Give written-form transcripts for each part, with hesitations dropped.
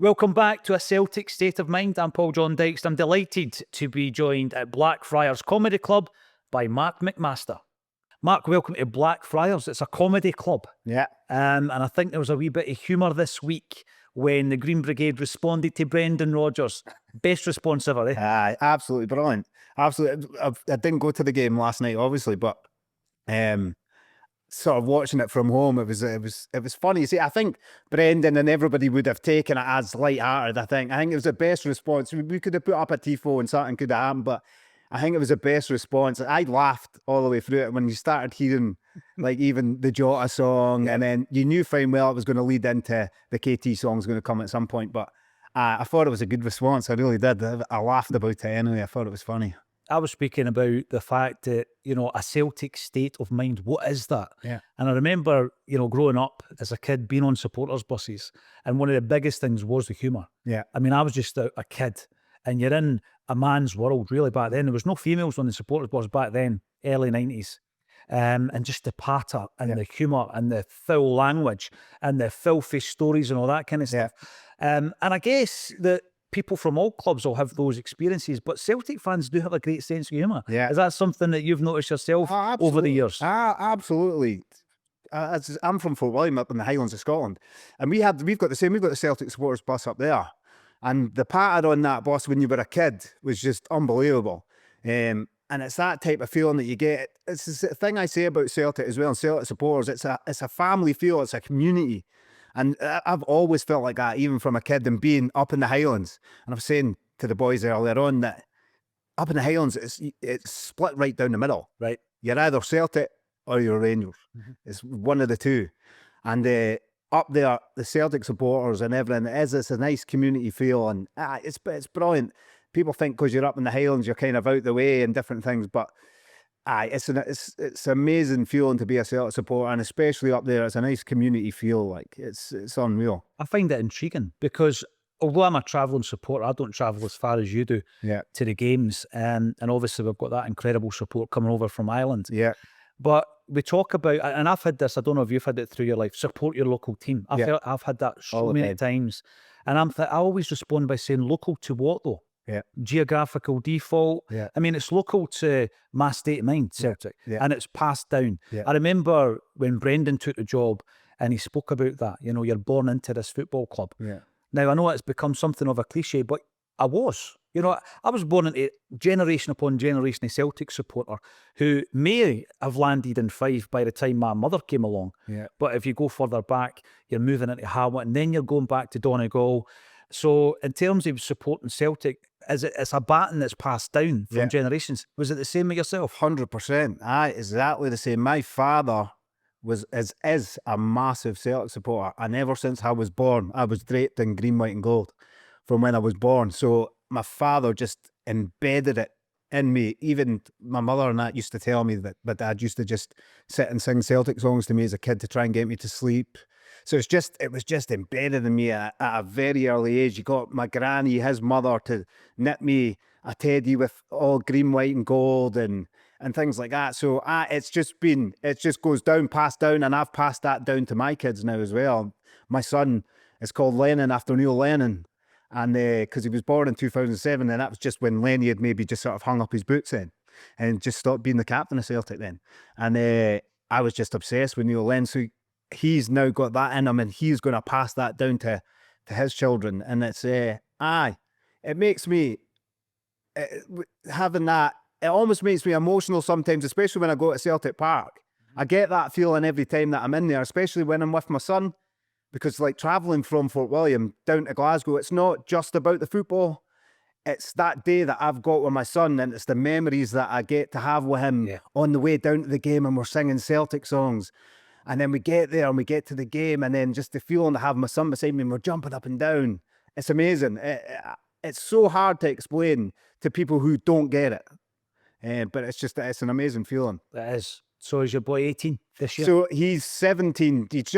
Welcome back to A Celtic State of Mind. I'm Paul John Dykes. I'm delighted to be joined at Blackfriars Comedy Club by Mark McMaster. Mark, welcome to Blackfriars. It's a comedy club. Yeah. And I think there was a wee bit of humour this week when the Green Brigade responded to Brendan Rodgers. Best response ever, eh? Absolutely brilliant. Absolutely. I didn't go to the game last night, obviously, but sort of watching it from home, it was funny. See, I think Brendan and everybody would have taken it as light-hearted. I think it was the best response. We could have put up a tifo and something could have happened, but I think it was the best response. I laughed all the way through it when you started hearing like even the Jota song, and then you knew fine well it was going to lead into the KT song's going to come at some point. But I thought it was a good response. I really did. I laughed about it anyway. I thought it was funny. I was speaking about the fact that, you know, a Celtic state of mind. What is that? Yeah. And I remember, you know, growing up as a kid, being on supporters buses, and one of the biggest things was the humour. Yeah. I mean, I was just a kid, and you're in a man's world really back then. There was no females on the supporters bus back then, early 90s. And just the patter and the humour and the foul language and the filthy stories and all that kind of stuff. And I guess that people from all clubs will have those experiences, but Celtic fans do have a great sense of humour. Yeah. Is that something that you've noticed yourself over the years? Absolutely. I'm from Fort William up in the Highlands of Scotland, and we've got the Celtic supporters bus up there, and the patter on that bus when you were a kid was just unbelievable. And it's that type of feeling that you get. It's the thing I say about Celtic as well, and Celtic supporters. It's a family feel. It's a community. And I've always felt like that, even from a kid and being up in the Highlands. And I was saying to the boys earlier on that up in the Highlands, it's split right down the middle. Right. You're either Celtic or you're Rangers. It's one of the two. And up there, the Celtic supporters and everything, it's a nice community feel. And it's brilliant. People think because you're up in the Highlands, you're kind of out the way and different things. But it's an amazing feeling to be a Celtic supporter, and especially up there, it's a nice community feel. Like it's unreal. I find it intriguing because although I'm a travelling supporter, I don't travel as far as you do to the games, and obviously we've got that incredible support coming over from Ireland. Yeah. But we talk about, and I've had this, I don't know if you've had it through your life, support your local team. I've had that so many times, and I always respond by saying, local to what though? Yeah. Geographical default. Yeah. I mean, it's local to my state of mind, Celtic, and it's passed down. Yeah. I remember when Brendan took the job and he spoke about that, you know, you're born into this football club. Yeah. Now, I know it's become something of a cliche, but I was. You know, I was born into generation upon generation of Celtic supporter who may have landed in Fife by the time my mother came along. Yeah. But if you go further back, you're moving into Hamilton, and then you're going back to Donegal. So in terms of supporting Celtic, it's a baton that's passed down from generations. Was it the same with yourself? 100%. Exactly the same. My father is a massive Celtic supporter, and ever since I was born, I was draped in green, white and gold from when I was born. So my father just embedded it in me. Even my mother and that used to tell me that my dad used to just sit and sing Celtic songs to me as a kid to try and get me to sleep. So it was just embedded in me at a very early age. You got my granny, his mother, to knit me a teddy with all green, white and gold and things like that. So it just goes down, passed down, and I've passed that down to my kids now as well. My son is called Lennon after Neil Lennon, and because he was born in 2007, and that was just when Lenny had maybe just sort of hung up his boots in and just stopped being the captain of Celtic then. And I was just obsessed with Neil Lennon. So he's now got that in him, and he's going to pass that down to his children. And it's it makes me having that, it almost makes me emotional sometimes, especially when I go to Celtic Park. I get that feeling every time that I'm in there, especially when I'm with my son, because like traveling from Fort William down to Glasgow, it's not just about the football. It's that day that I've got with my son, and it's the memories that I get to have with him on the way down to the game, and we're singing Celtic songs. And then we get there and we get to the game, and then just the feeling to have my son beside me and we're jumping up and down. It's amazing. It's so hard to explain to people who don't get it. But it's an amazing feeling. It is. So is your boy 18 this year? So he's 17. He's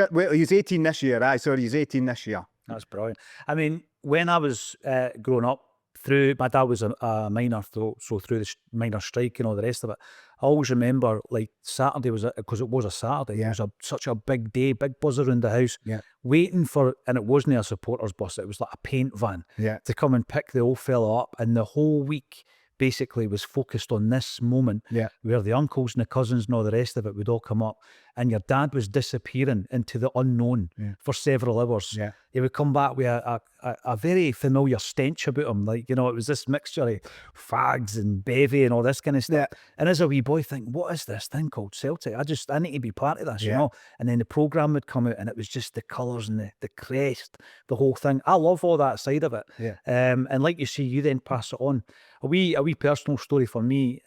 18 this year. He's 18 this year. That's brilliant. I mean, when I was growing up, through, my dad was a miner, so through the miner strike and all the rest of it, I always remember like Saturday was, because it was a Saturday, it was such a big day, big buzz around the house, waiting for, and it wasn't a supporters bus, it was like a paint van to come and pick the old fella up, and the whole week basically was focused on this moment where the uncles and the cousins and all the rest of it would all come up, and your dad was disappearing into the unknown for several hours. He would come back with a very familiar stench about him, like, you know, it was this mixture of fags and bevy and all this kind of stuff. And as a wee boy, think, what is this thing called Celtic? I need to be part of this, you know. And then the programme would come out, and it was just the colours and the crest, the whole thing. I love all that side of it. And like you see, you then pass it on. A wee personal story for me.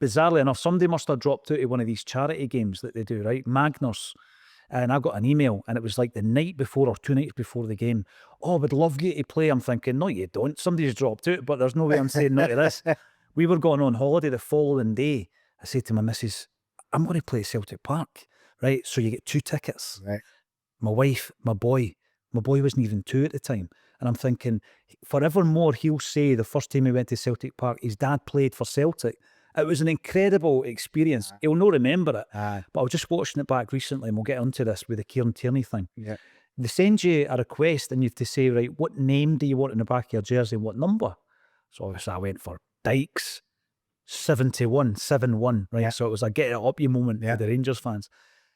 Bizarrely enough, somebody must have dropped out of one of these charity games that they do, right? Magnus. And I got an email, and it was like the night before or 2 nights before the game. Oh, we'd love you to play. I'm thinking, no, you don't. Somebody's dropped out, but there's no way I'm saying no to this. We were going on holiday the following day. I said to my missus, I'm going to play at Celtic Park, right? So you get 2 tickets. My wife, my boy wasn't even 2 at the time. And I'm thinking, forevermore, he'll say the first time he went to Celtic Park, his dad played for Celtic. It was an incredible experience. He'll not remember it. But I was just watching it back recently, and we'll get onto this with the Kieran Tierney thing. They send you a request, and you have to say, right, what name do you want in the back of your jersey and what number? So obviously I went for Dykes 71, right? So it was a get it up you moment for the Rangers fans.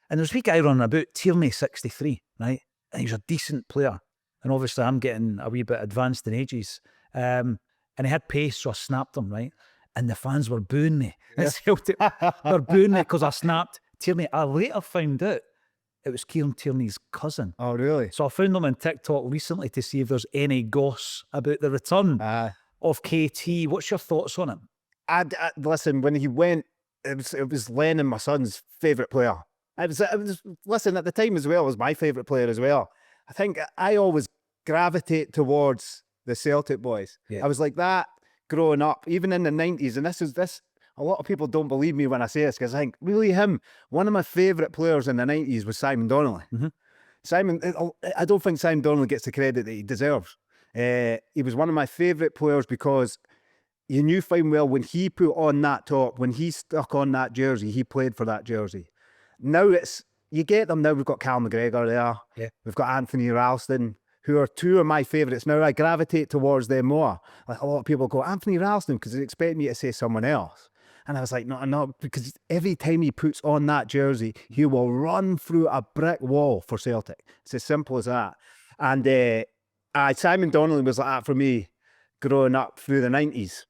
And there's a wee guy running about, Tierney 63, right? And he's a decent player. And obviously I'm getting a wee bit advanced in ages. And he had pace, so I snapped him, right? And the fans were booing me. They're booing me because I snapped Tierney. I later found out it was Kieran Tierney's cousin. Oh, really? So I found them on TikTok recently to see if there's any goss about the return of KT. What's your thoughts on it? Listen, when he went, it was Lennon, my son's favourite player. It was listen, at the time as well, it was my favourite player as well. I think I always gravitate towards the Celtic boys. I was like that growing up, even in the 90s. And this, a lot of people don't believe me when I say this, because I think, really one of my favourite players in the 90s was Simon Donnelly. Simon, I don't think Simon Donnelly gets the credit that he deserves. He was one of my favourite players because you knew fine well when he put on that top, when he stuck on that jersey, he played for that jersey. Now you get them now. We've got Cal McGregor there. We've got Anthony Ralston, who are 2 of my favourites. Now I gravitate towards them more. Like, a lot of people go, Anthony Ralston, because they expect me to say someone else. And I was like, no, because every time he puts on that jersey, he will run through a brick wall for Celtic. It's as simple as that. And Simon Donnelly was like that for me growing up through the 90s.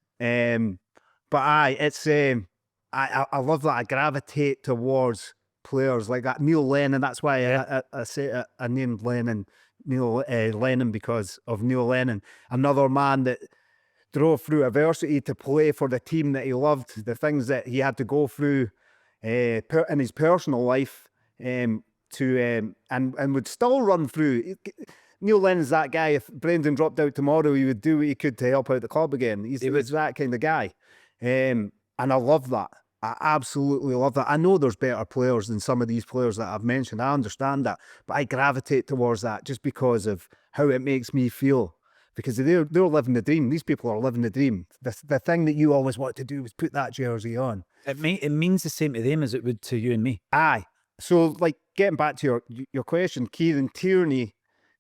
But it's I love that. I gravitate towards players like that. Neil Lennon, that's why I say I named Neil Lennon, because of Neil Lennon, another man that drove through adversity to play for the team that he loved, the things that he had to go through in his personal life, and would still run through. Neil Lennon's that guy. If Brendan dropped out tomorrow, he would do what he could to help out the club again. He's that kind of guy. And I love that. I absolutely love that. I know there's better players than some of these players that I've mentioned. I understand that. But I gravitate towards that just because of how it makes me feel. Because they're living the dream. These people are living the dream. The thing that you always want to do is put that jersey on. It means the same to them as it would to you and me. Aye. So, like, getting back to your question, Kieran Tierney,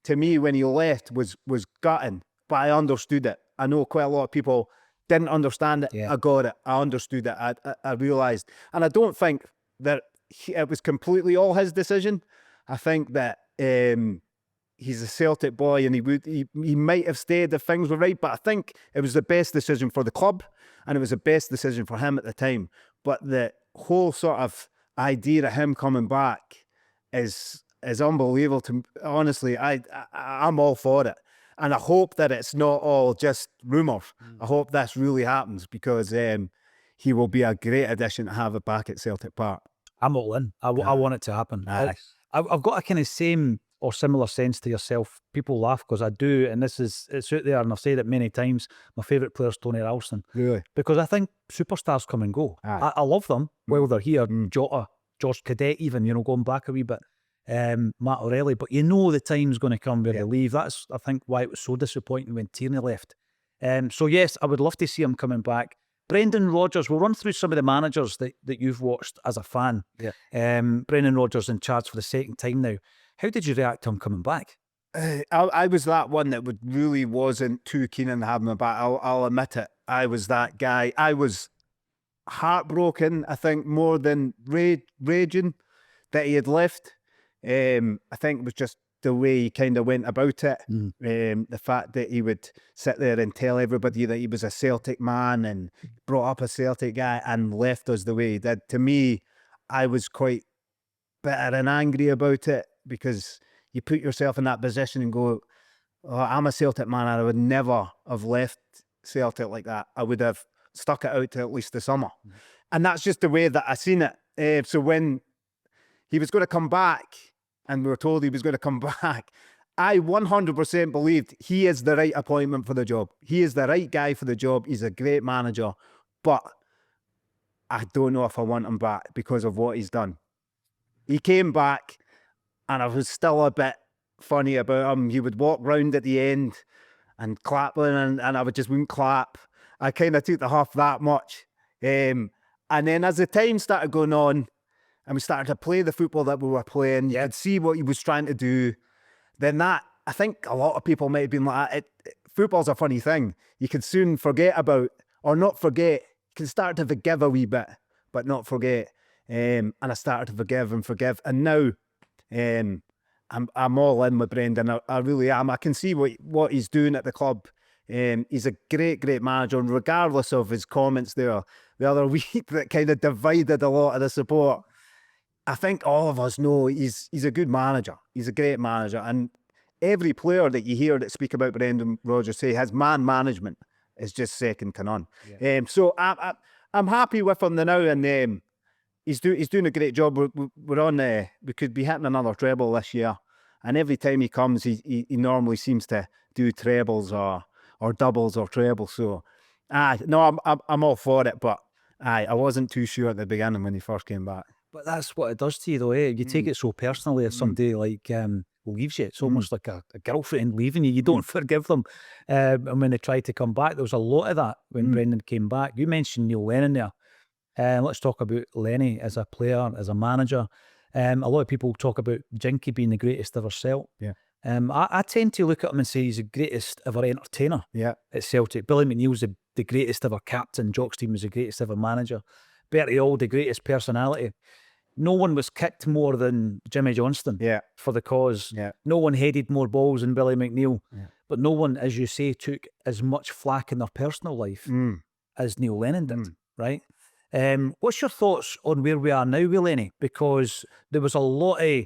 to me, when he left, was gutting. But I understood it. I know quite a lot of people didn't understand it. I got it. I understood it. I realised. And I don't think that it was completely all his decision. I think that he's a Celtic boy, and he might have stayed if things were right, but I think it was the best decision for the club, and it was the best decision for him at the time. But the whole sort of idea of him coming back is unbelievable to me. Honestly, I'm all for it. And I hope that it's not all just rumours. I hope this really happens, because he will be a great addition to have it back at Celtic Park. I'm all in. I want it to happen. I've got a kind of same or similar sense to yourself. People laugh because I do, and it's out there, and I've said it many times. My favourite player is Tony Ralston. Really? Because I think superstars come and go. I love them while they're here. Jota, George Cadet, even, going back a wee bit. Matt O'Reilly, but the time's going to come where they leave. That's, I think, why it was so disappointing when Tierney left. So yes, I would love to see him coming back. Brendan Rodgers, we'll run through some of the managers that you've watched as a fan. Yeah. Brendan Rodgers in charge for the second time now. How did you react to him coming back? I was that one that really wasn't too keen on having him back. I'll admit it. I was that guy. I was heartbroken, I think, more than raging that he had left. I think it was just the way he kind of went about it. The fact that he would sit there and tell everybody that he was a Celtic man and brought up a Celtic guy and left us the way he did. To me, I was quite bitter and angry about it, because you put yourself in that position and go, oh, I'm a Celtic man, and I would never have left Celtic like that. I would have stuck it out to at least the summer. And that's just the way that I seen it. So when he was going to come back, and we were told he was going to come back, I 100% believed he is the right appointment for the job. He is the right guy for the job. He's a great manager. But I don't know if I want him back because of what he's done. He came back, and I was still a bit funny about him. He would walk round at the end and clap, and I wouldn't clap. I kind of took the huff that much. And then as the time started going on, and we started to play the football that we were playing, you could see what he was trying to do. Then that, I think a lot of people might have been like, football's a funny thing. You can soon forget about, or not forget. You can start to forgive a wee bit, but not forget. And I started to forgive. And now, I'm all in with Brendan. I really am. I can see what he's doing at the club. He's a great manager, and regardless of his comments there the other week that kind of divided a lot of the support, I think all of us know he's a good manager. He's a great manager, and every player that you hear that speak about Brendan Rodgers say his man management is just second to none. So I'm happy with him now, and he's doing a great job. We're on we could be hitting another treble this year, and every time he comes, he normally seems to do trebles or doubles or trebles. So, no, I'm all for it, but I wasn't too sure at the beginning when he first came back. But that's what it does to you, though, eh? You take it so personally if somebody like leaves you. It's almost like a girlfriend leaving you. You don't forgive them. And when they try to come back, there was a lot of that when Brendan came back. You mentioned Neil Lennon there. Let's talk about Lenny as a player, as a manager. A lot of people talk about Jinky being the greatest ever Celt. Yeah. I tend to look at him and say he's the greatest ever entertainer at Celtic. Billy McNeil's the greatest ever captain. Jock Stein was the greatest ever manager. Bertie Auld, the greatest personality. No one was kicked more than Jimmy Johnston for the cause. No one headed more balls than Billy McNeil. But no one, as you say, took as much flack in their personal life as Neil Lennon did, right? What's your thoughts on where we are now with Lenny? Because there was a lot of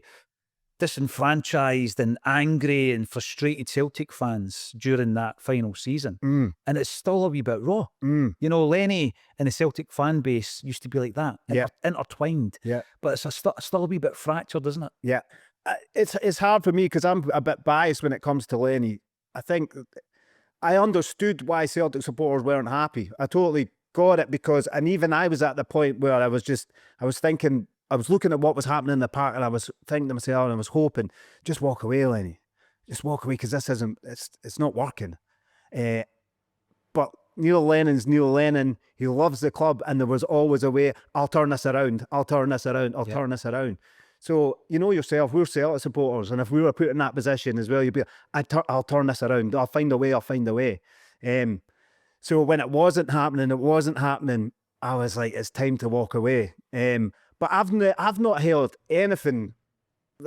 disenfranchised and angry and frustrated Celtic fans during that final season. And it's still a wee bit raw. You know, Lenny and the Celtic fan base used to be like that, intertwined. But it's still a wee bit fractured, isn't it? It's hard for me because I'm a bit biased when it comes to Lenny. I think I understood why Celtic supporters weren't happy. I totally got it, because, and even I was at the point where I was thinking, I was looking at what was happening in the park, and I was thinking to myself, and I was hoping, just walk away, Lenny. Just walk away, because this isn't, it's not working. But Neil Lennon's Neil Lennon. He loves the club, and there was always a way, I'll turn this around, I'll turn this around, I'll turn this around. So, you know yourself, we're Celtic supporters, and if we were put in that position as well, you'd be, I'll turn this around, I'll find a way. So when it wasn't happening, I was like, it's time to walk away. But I've not held anything.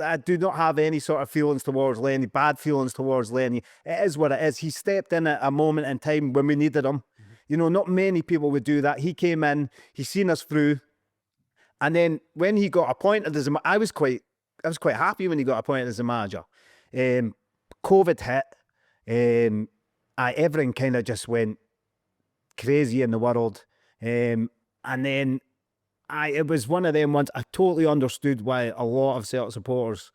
I do not have any sort of feelings towards Lenny, bad feelings towards Lenny. It is what it is. He stepped in at a moment in time when we needed him. You know, not many people would do that. He came in, he's seen us through. And then when he got appointed as I was quite happy when he got appointed as a manager. COVID hit. Everything kind of just went crazy in the world. And then it was one of them ones. I totally understood why a lot of Celtic supporters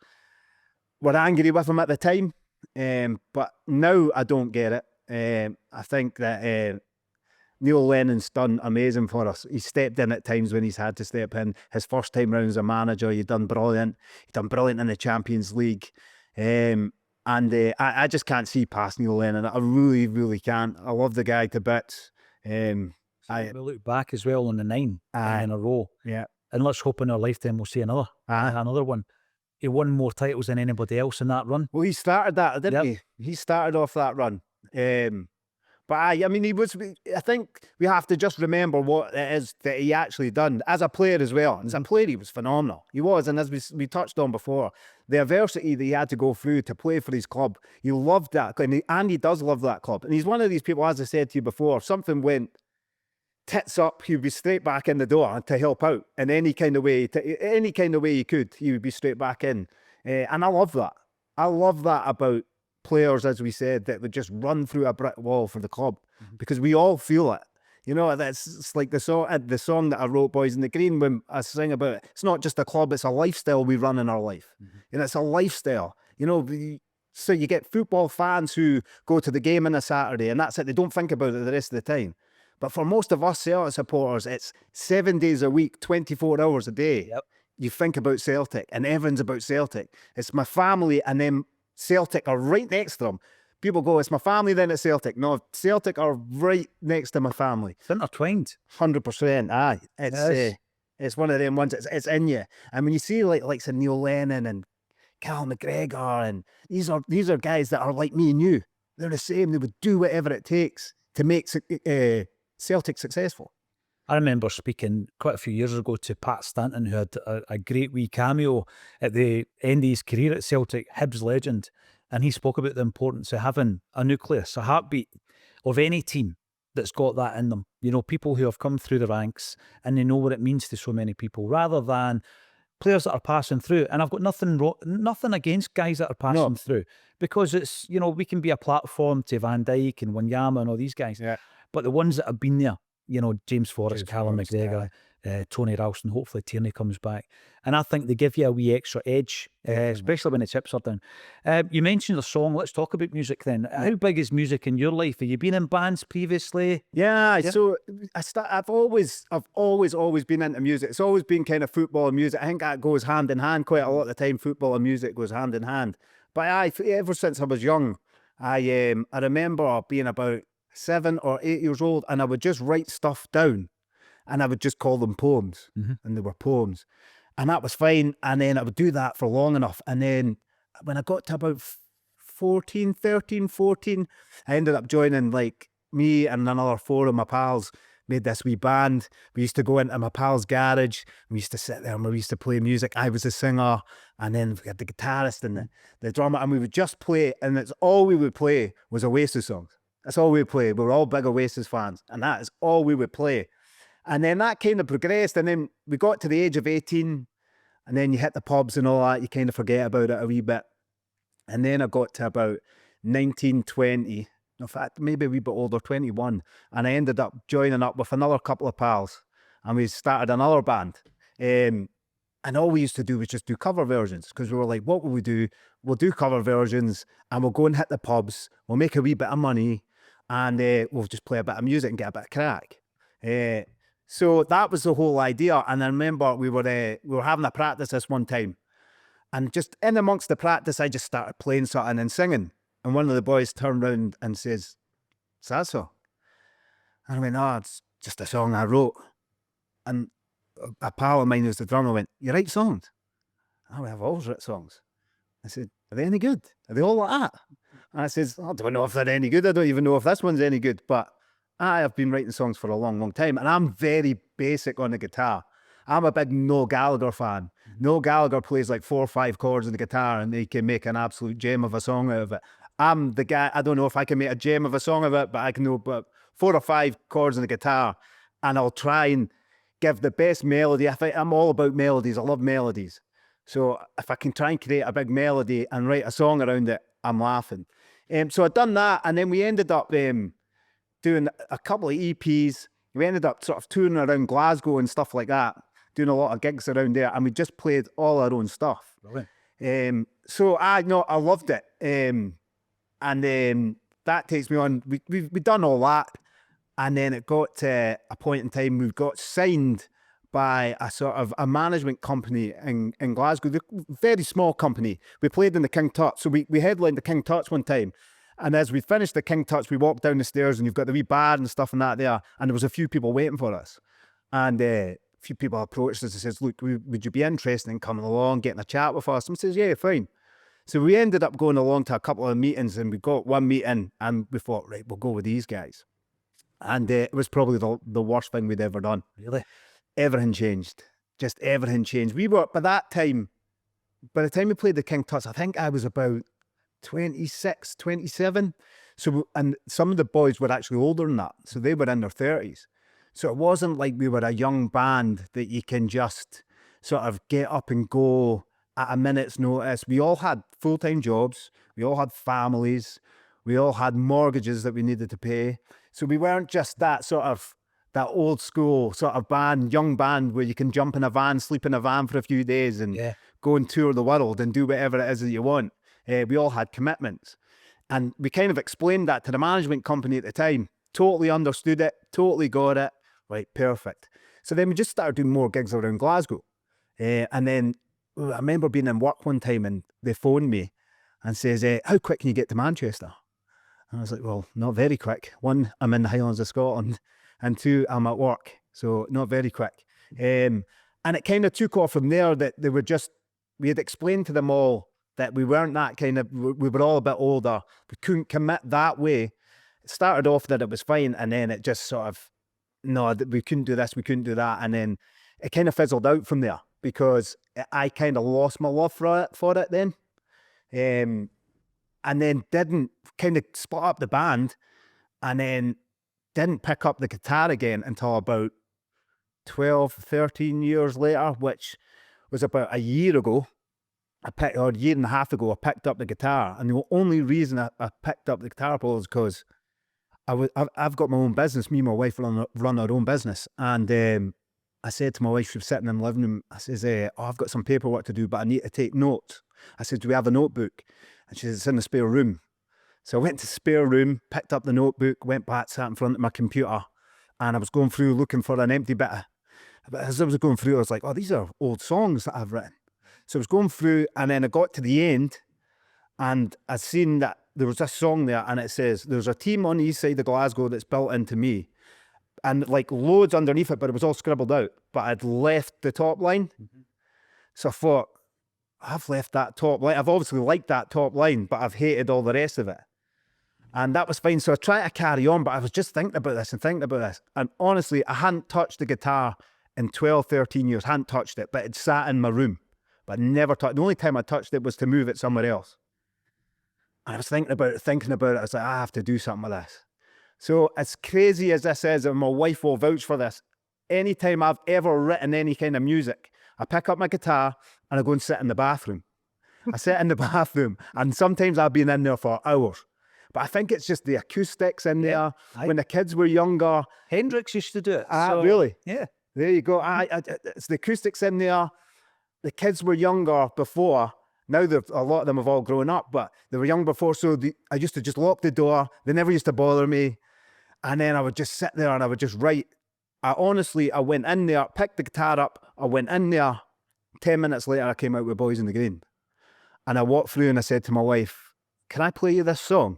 were angry with him at the time, but now I don't get it. I think that Neil Lennon's done amazing for us. He stepped in at times when he's had to step in. His first time round as a manager, he'd done brilliant. He'd done brilliant in the Champions League. And I just can't see past Neil Lennon. I really, really can't. I love the guy to bits. We look back as well on the 9 in a row. Yeah. And let's hope in our lifetime we'll see another one. He won more titles than anybody else in that run. Well, he started that, didn't Yep. he? He started off that run. But I mean, I think we have to just remember what it is that he actually done as a player as well. And as a player, he was phenomenal. He was. And as we touched on before, the adversity that he had to go through to play for his club, he loved that. And he does love that club. And he's one of these people, as I said to you before, if something went tits up, he would be straight back in the door to help out in any kind of way. Any kind of way he could, he would be straight back in. And I love that. I love that about players, as we said, that would just run through a brick wall for the club, because we all feel it. You know, it's like the song that I wrote, Boys in the Green, when I sing about it. It's not just a club, it's a lifestyle we run in our life. You know, it's a lifestyle. You know, so you get football fans who go to the game on a Saturday and that's it. They don't think about it the rest of the time. But for most of us Celtic supporters, it's 7 days a week, 24 hours a day. Yep. You think about Celtic and everything's about Celtic. It's my family and then Celtic are right next to them. People go, it's my family, then it's Celtic. No, Celtic are right next to my family. It's intertwined. 100%. Aye. It's one of them ones, it's in you. And when you see like Neil Lennon and Cal McGregor, and these are guys that are like me and you. They're the same. They would do whatever it takes to make Celtic successful. I remember speaking quite a few years ago to Pat Stanton, who had a great wee cameo at the end of his career at Celtic, Hibs legend, and he spoke about the importance of having a nucleus, a heartbeat of any team that's got that in them. You know, people who have come through the ranks and they know what it means to so many people, rather than players that are passing through. And I've got nothing against guys that are passing through, because it's, you know, we can be a platform to Van Dijk and Wanyama and all these guys. Yeah. But the ones that have been there, you know, James Forrest, Callum McGregor, Tony Ralston, hopefully Tierney comes back. And I think they give you a wee extra edge, especially when the chips are down. You mentioned a song. Let's talk about music then. How big is music in your life? Have you been in bands previously? Yeah. So I've always been into music. It's always been kind of football and music. I think that goes hand in hand quite a lot of the time. Football and music goes hand in hand. But ever since I was young, I remember being about 7 or 8 years old, and I would just write stuff down and I would just call them poems. And they were poems, and that was fine. And then I would do that for long enough, and then when I got to about 14, I ended up joining, like, me and another 4 of my pals made this wee band. We used to go into my pal's garage, we used to sit there and we used to play music. I was the singer, and then we had the guitarist and the drummer, and we would just play, and it's all we would play was Oasis songs. That's all we would play. We were all big Oasis fans, and that is all we would play. And then that kind of progressed, and then we got to the age of 18, and then you hit the pubs and all that, you kind of forget about it a wee bit. And then I got to about 19, 20, in fact, maybe a wee bit older, 21, and I ended up joining up with another couple of pals, and we started another band. And all we used to do was just do cover versions, because we were like, what will we do? We'll do cover versions, and we'll go and hit the pubs, we'll make a wee bit of money, and we'll just play a bit of music and get a bit of crack. So that was the whole idea. And I remember we were having a practice this one time, and just in amongst the practice, I just started playing something and singing. And one of the boys turned around and says, "Is that so?" And I went, "No, it's just a song I wrote." And a pal of mine who's the drummer went, "You write songs?" "Oh, I've always written songs." I said, "Are they any good? Are they all like that?" And I says, "I don't know if they're any good. I don't even know if this one's any good, but I have been writing songs for a long, long time." And I'm very basic on the guitar. I'm a big Noel Gallagher fan. Noel Gallagher plays like 4 or 5 chords on the guitar, and he can make an absolute gem of a song out of it. I'm the guy, I don't know if I can make a gem of a song of it, but I can know about 4 or 5 chords on the guitar, and I'll try and give the best melody. I'm all about melodies. I love melodies. So if I can try and create a big melody and write a song around it, I'm laughing. So I'd done that, and then we ended up doing a couple of EPs. We ended up sort of touring around Glasgow and stuff like that, doing a lot of gigs around there, and we just played all our own stuff. Brilliant. So I loved it. And that takes me on. We've done all that, and then it got to a point in time we got signed by a sort of a management company in Glasgow. They're a very small company. We played in the King Tut. So we headlined the King Tut's one time. And as we finished the King Tut's, we walked down the stairs and you've got the wee bar and stuff and that there. And there was a few people waiting for us. And a few people approached us and says, look, would you be interested in coming along, getting a chat with us? And we says, yeah, fine. So we ended up going along to a couple of meetings, and we got one meeting and we thought, right, we'll go with these guys. And it was probably the worst thing we'd ever done. Really? Everything changed. Just everything changed. We were, by the time we played the King Tut's, I think I was about 26, 27. So, and some of the boys were actually older than that. So they were in their 30s. So it wasn't like we were a young band that you can just sort of get up and go at a minute's notice. We all had full-time jobs. We all had families. We all had mortgages that we needed to pay. So we weren't just that sort of, that old school sort of band, young band where you can jump in a van, sleep in a van for a few days and go and tour the world and do whatever it is that you want. We all had commitments. And we kind of explained that to the management company at the time. Totally understood it, totally got it. Right, perfect. So then we just started doing more gigs around Glasgow. And then I remember being in work one time and they phoned me and says, how quick can you get to Manchester? And I was like, well, not very quick. One, I'm in the Highlands of Scotland, and two, I'm at work. So not very quick. And it kind of took off from there that they were just, we had explained to them all that we weren't that kind of, we were all a bit older. We couldn't commit that way. It started off that it was fine, and then it just sort of, no, we couldn't do this, we couldn't do that. And then it kind of fizzled out from there because I kind of lost my love for it then. And then didn't kind of split up the band, and then didn't pick up the guitar again until about 12, 13 years later, which was about a year ago. Or a year and a half ago, I picked up the guitar. And the only reason I picked up the guitar was because I've got my own business. Me and my wife run our own business. And I said to my wife, she was sitting in the living room, I says, I've got some paperwork to do, but I need to take notes. I said, do we have a notebook? And she says, it's in the spare room. So I went to the spare room, picked up the notebook, went back, sat in front of my computer, and I was going through looking for an empty bit. But as I was going through, I was like, oh, these are old songs that I've written. So I was going through, and then I got to the end, and I seen that there was a song there, and it says, there's a team on the east side of Glasgow that's built into me. And like loads underneath it, but it was all scribbled out. But I'd left the top line. So I thought, I've left that top line. I've obviously liked that top line, but I've hated all the rest of it. And that was fine. So I tried to carry on, but I was just thinking about this and thinking about this. And honestly, I hadn't touched the guitar in 12, 13 years, hadn't touched it, but it sat in my room. But never touched. The only time I touched it was to move it somewhere else. And I was thinking about it. I was like, I have to do something with this. So as crazy as this is, and my wife will vouch for this, anytime I've ever written any kind of music, I pick up my guitar and I go and sit in the bathroom. I sit in the bathroom, and sometimes I've been in there for hours. But I think it's just the acoustics in there. When the kids were younger. Hendrix used to do it. Really? Yeah. There you go. It's the acoustics in there. The kids were younger before. Now a lot of them have all grown up, but they were young before. So I used to just lock the door. They never used to bother me. And then I would just sit there and I would just write. I went in there, picked the guitar up. I went in there. 10 minutes later, I came out with Boys in the Green. And I walked through and I said to my wife, can I play you this song?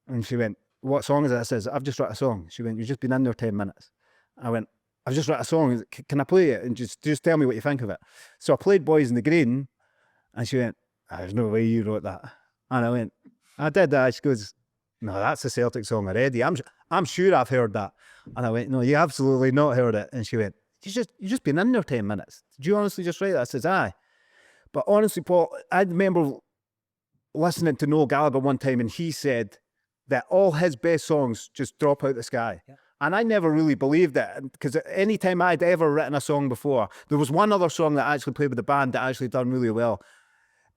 And she went, what song is it? I says, I've just written a song. She went, you've just been in there 10 minutes. I went, I've just written a song. Can I play it? And just tell me what you think of it. So I played Boys in the Green. And she went, there's no way you wrote that. And I went, I did that. She goes, no, that's a Celtic song already. I'm sure I've heard that. And I went, no, you absolutely not heard it. And she went, you've just been in there 10 minutes. Did you honestly just write that? I says, aye. But honestly, Paul, I remember listening to Noel Gallagher one time, and he said that all his best songs just drop out the sky. Yeah. And I never really believed it, because any time I'd ever written a song before, there was one other song that I actually played with the band that actually done really well.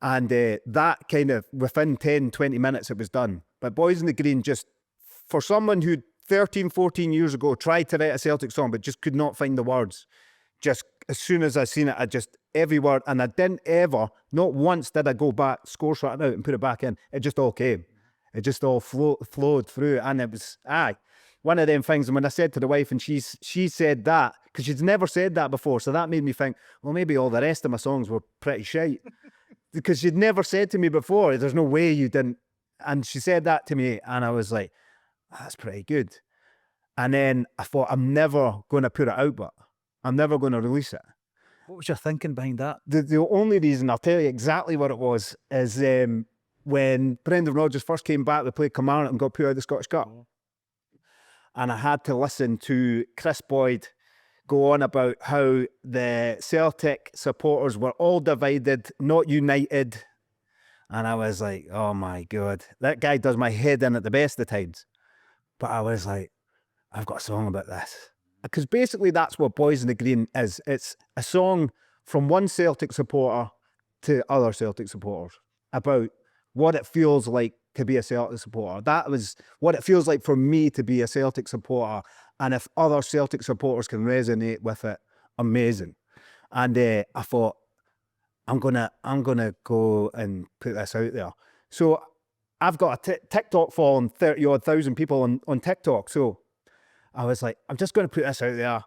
And that kind of, within 10, 20 minutes, it was done. But Boys in the Green, just for someone who 13, 14 years ago tried to write a Celtic song, but just could not find the words, just as soon as I seen it, every word, and I didn't ever, not once did I go back, score something out and put it back in. It just all came. It just all flowed through. And it was, one of them things. And when I said to the wife, and she said that because she'd never said that before. So that made me think, well, maybe all the rest of my songs were pretty shite. Because she'd never said to me before, there's no way you didn't. And she said that to me, and I was like, that's pretty good. And then I thought, I'm never going to put it out, but I'm never going to release it. What was your thinking behind that? The only reason, I'll tell you exactly what it was, is when Brendan Rodgers first came back, we played Kilmarnock and got put out of the Scottish Cup. And I had to listen to Chris Boyd go on about how the Celtic supporters were all divided, not united. And I was like, oh my God, that guy does my head in at the best of times. But I was like, I've got a song about this. Because basically that's what Boys in the Green is. It's a song from one Celtic supporter to other Celtic supporters about what it feels like to be a Celtic supporter. That was what it feels like for me to be a Celtic supporter. And if other Celtic supporters can resonate with it, amazing. And I thought, I'm gonna go and put this out there. So I've got a TikTok following 30,000 people on TikTok. So I was like, I'm just going to put this out there.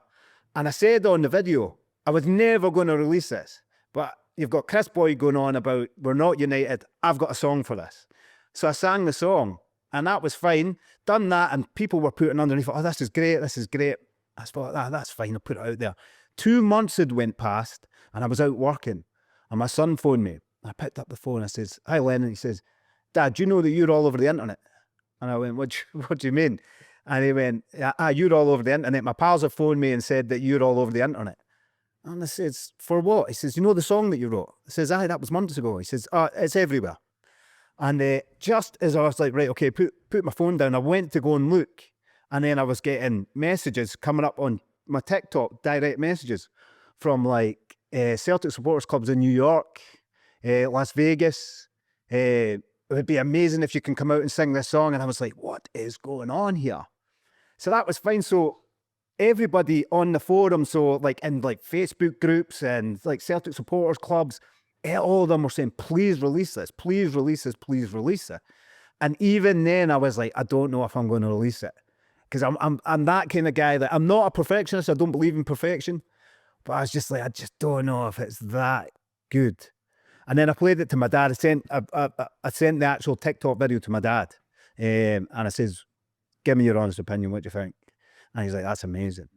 And I said on the video, I was never going to release this. But you've got Chris Boyd going on about, we're not united. I've got a song for this. So I sang the song, and that was fine. Done that, and people were putting underneath, oh, this is great, this is great. I thought, that's fine, I'll put it out there. 2 months had went past, and I was out working, and my son phoned me. I picked up the phone, I says, hi, Lennon. He says, Dad, do you know that you're all over the internet? And I went, what do you mean? And he went, you're all over the internet. My pals have phoned me and said that you're all over the internet. And I says, for what? He says, you know the song that you wrote? I says, aye, that was months ago. He says, it's everywhere. And just as I was like, right, okay, put my phone down, I went to go and look. And then I was getting messages coming up on my TikTok, direct messages from like Celtic supporters clubs in New York, Las Vegas. It would be amazing if you can come out and sing this song. And I was like, what is going on here? So that was fine. So everybody on the forum, so like in like Facebook groups and like Celtic supporters clubs, all of them were saying, please release this, please release this, please release it. And even then I was like, I don't know if I'm going to release it. Because I'm that kind of guy that I'm not a perfectionist. I don't believe in perfection. But I was just like, I just don't know if it's that good. And then I played it to my dad. I sent the actual TikTok video to my dad. And I says, give me your honest opinion. What do you think? And he's like, that's amazing.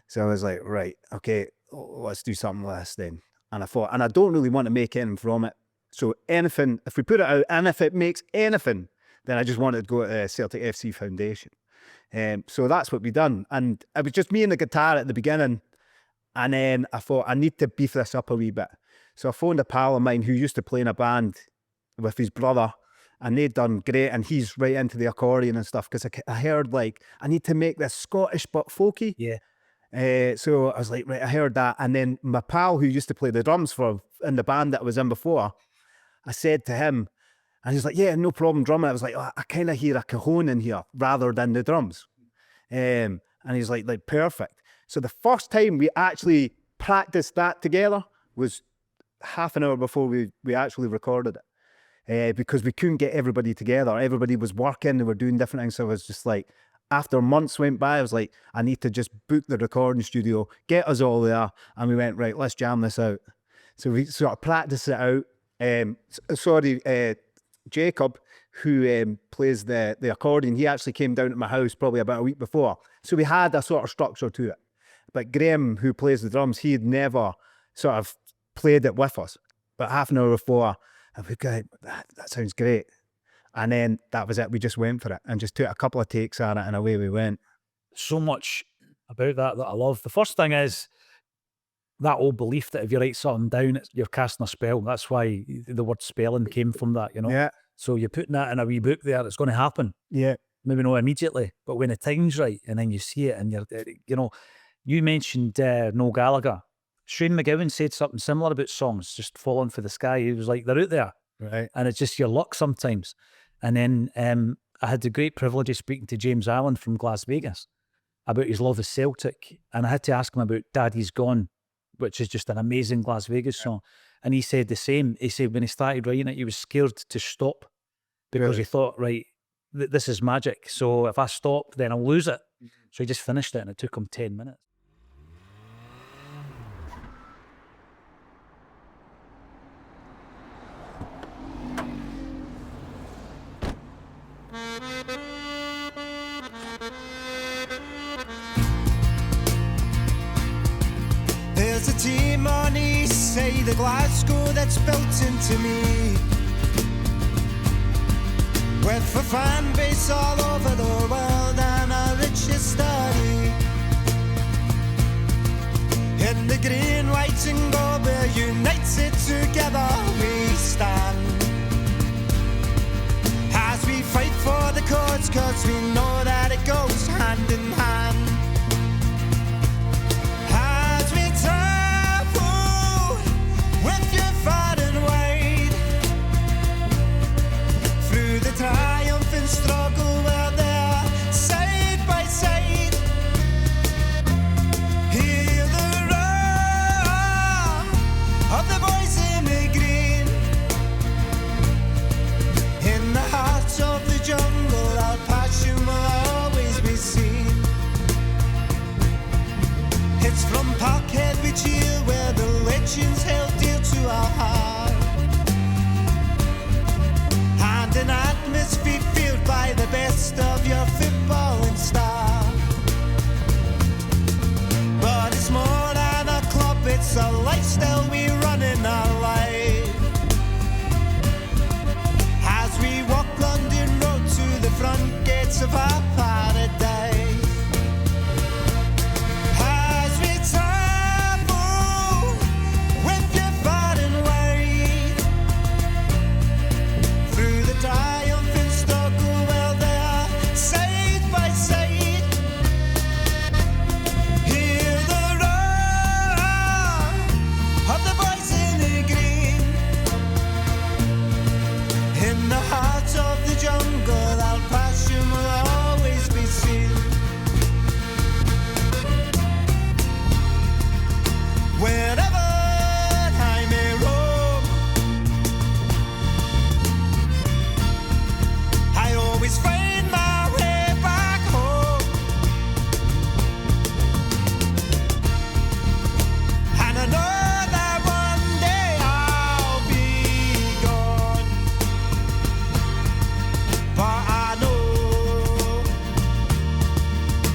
So I was like, right, okay, let's do something with this then. And I thought, and I don't really want to make anything from it. So anything, if we put it out, and if it makes anything, then I just wanted to go to the Celtic FC Foundation. So that's what we done. And it was just me and the guitar at the beginning. And then I thought, I need to beef this up a wee bit. So I phoned a pal of mine who used to play in a band with his brother, and they'd done great, and he's right into the accordion and stuff, because I heard like, I need to make this Scottish but folky. Yeah. So I was like, right, I heard that. And then my pal who used to play the drums in the band that I was in before, I said to him, and he's like, yeah, no problem drumming. I was like, oh, I kind of hear a cajon in here rather than the drums. And he's like perfect. So the first time we actually practiced that together was half an hour before we actually recorded it. Because we couldn't get everybody together. Everybody was working, they were doing different things. So I was just like, after months went by, I was like, I need to just book the recording studio, get us all there. And we went, right, let's jam this out. So we sort of practiced it out. Jacob, who plays the accordion, he actually came down to my house probably about a week before. So we had a sort of structure to it. But Graham, who plays the drums, he had never sort of played it with us. But half an hour before, and we go, that sounds great. And then that was it. We just went for it and just took a couple of takes at it, and away we went. So much about that I love. The first thing is that old belief that if you write something down, you're casting a spell. That's why the word spelling came from that, you know? Yeah. So you're putting that in a wee book there, it's going to happen. Yeah. Maybe not immediately, but when the time's right, and then you see it, and you mentioned Noel Gallagher. Shane McGowan said something similar about songs just falling for the sky. He was like, they're out there. Right. And it's just your luck sometimes. And then I had the great privilege of speaking to James Allen from Las Vegas about his love of Celtic. And I had to ask him about Daddy's Gone, which is just an amazing Las Vegas song. And he said the same. He said when he started writing it, he was scared to stop because he thought, right, this is magic. So if I stop, then I'll lose it. So he just finished it, and it took him 10 minutes. There's a team on east side of Glasgow that's built into me, with a fan base all over the world and a rich history. In the green, white and gold, we're united together we stand, as we fight for the cause, cause we know that it goes hand in hand. As we travel with you far and wide, through the triumph and struggle, we're there side by side. Hear the roar of the boys in the green. In the heart of the jungle, our passion will always be seen. It's from Parkhead we cheer, where the legends held dear to our heart, and an atmosphere filled by the best of your footballing star. But it's more than a club, it's a lifestyle we run in our life. As we walk London Road to the front gates of our paradise, as we travel with you far and wide, through the triumph and struggle, we're there side by side. Hear the roar of the boys in the green. In the heart of the jungle, our passion will always be seen. Wherever I may roam, I always find my way back home. And I know that one day I'll be gone, but I know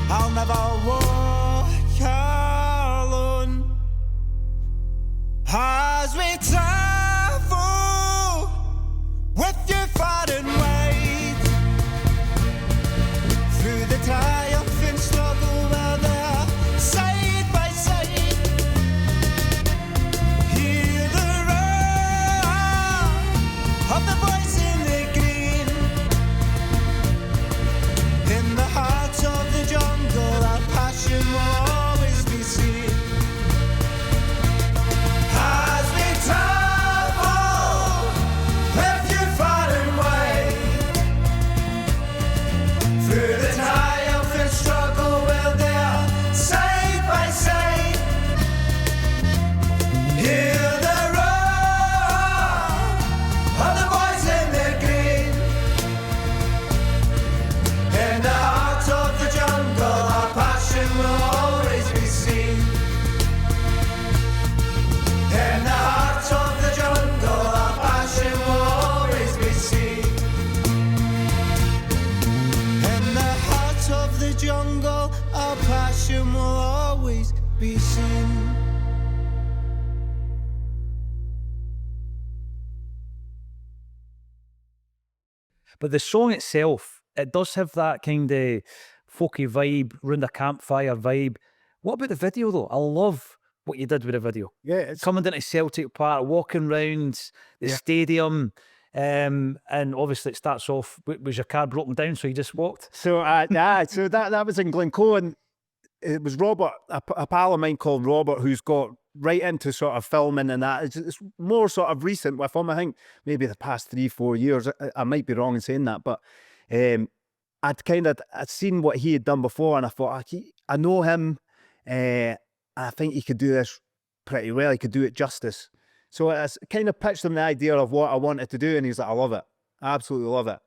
I'll never walk alone. As we travel with you far and wide, through the triumph and struggle, we're there side by side. Hear the roar of the boys in the green. In the heart of the jungle, our passion will always be seen. As we travel with you far and wide, through the triumph and struggle, we're there side by side. Hear the roar of the boys in the green. In the heart of the jungle, our passion will always be seen. In the heart of the jungle, our passion will always be seen. In the heart of the jungle, our passion will always be seen. But the song itself, it does have that kind of folky vibe, round a campfire vibe. What about the video though? I love what you did with the video. Yeah, it's Coming into Celtic Park, walking round the stadium, and obviously it starts off, was your car broken down, so you just walked? so so that was in Glencoe, and it was Robert, a pal of mine called Robert, who's got right into sort of filming and that. It's more sort of recent with him. I think maybe the past 3-4 years. I might be wrong in saying that, but I'd seen what he had done before, and I thought, I know him. I think he could do this pretty well. He could do it justice. So I kind of pitched him the idea of what I wanted to do, and he's like, I love it. I absolutely love it.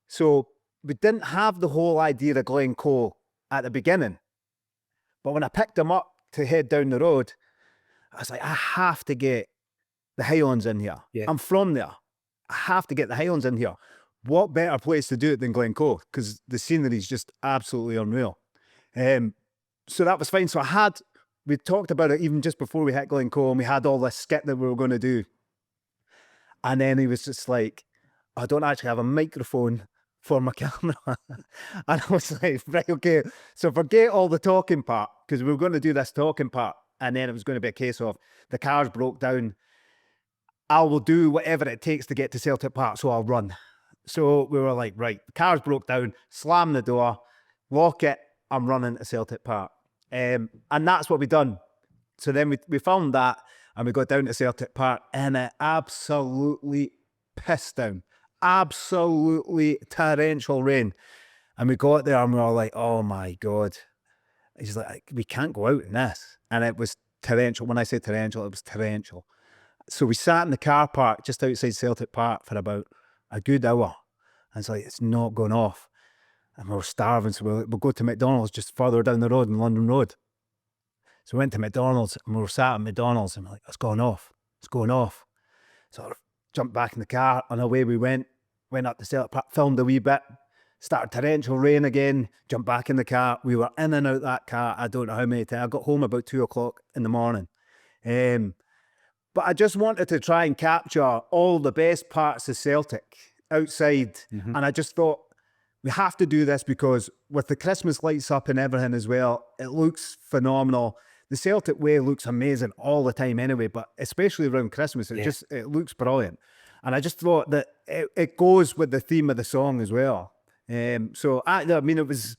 So we didn't have the whole idea of Glencoe at the beginning. But when I picked him up to head down the road, I was like, I have to get the Highlands in here. Yeah. I'm from there. I have to get the Highlands in here. What better place to do it than Glencoe? Because the scenery is just absolutely unreal. So that was fine. So I had we talked about it even just before we hit Glencoe, and we had all this skit that we were going to do. And then he was just like, I don't actually have a microphone for my camera. And I was like, right, okay. So forget all the talking part, because we were going to do this talking part. And then it was going to be a case of the car's broke down. I will do whatever it takes to get to Celtic Park, so I'll run. So we were like, right, the car's broke down, slam the door, lock it, I'm running to Celtic Park. And that's what we done. So then we filmed that, and we got down to Celtic Park, and it absolutely pissed down. Absolutely torrential rain. And we got there and we were like, oh my God. He's like, we can't go out in this. And it was torrential. When I say torrential, it was torrential. So we sat in the car park just outside Celtic Park for about a good hour. And it's like, it's not going off. And we were starving. So we'll go to McDonald's just further down the road in London Road. So we went to McDonald's, and we were sat at McDonald's, and we're like, it's going off. It's going off. So I jumped back in the car, and away we went up to Celtic Park, filmed a wee bit, started torrential rain again, jumped back in the car. We were in and out that car, I don't know how many times. I got home about 2 o'clock in the morning. But I just wanted to try and capture all the best parts of Celtic outside. And I just thought, we have to do this, because with the Christmas lights up and everything as well, it looks phenomenal. The Celtic way looks amazing all the time anyway, but especially around Christmas, it looks brilliant. And I just thought that it goes with the theme of the song as well. So I mean, it was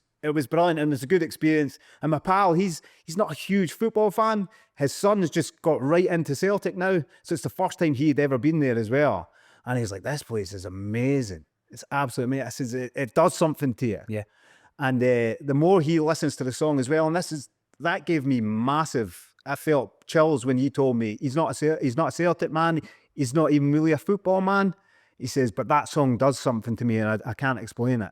brilliant, and it was a good experience. And my pal, he's not a huge football fan. His son's just got right into Celtic now, so it's the first time he'd ever been there as well. And he's like, this place is amazing. It's absolutely amazing. I says, it does something to you. Yeah. And the more he listens to the song as well, and that gave me massive, I felt chills when he told me he's not a Celtic man, he's not even really a football man. He says, but that song does something to me, and I can't explain it.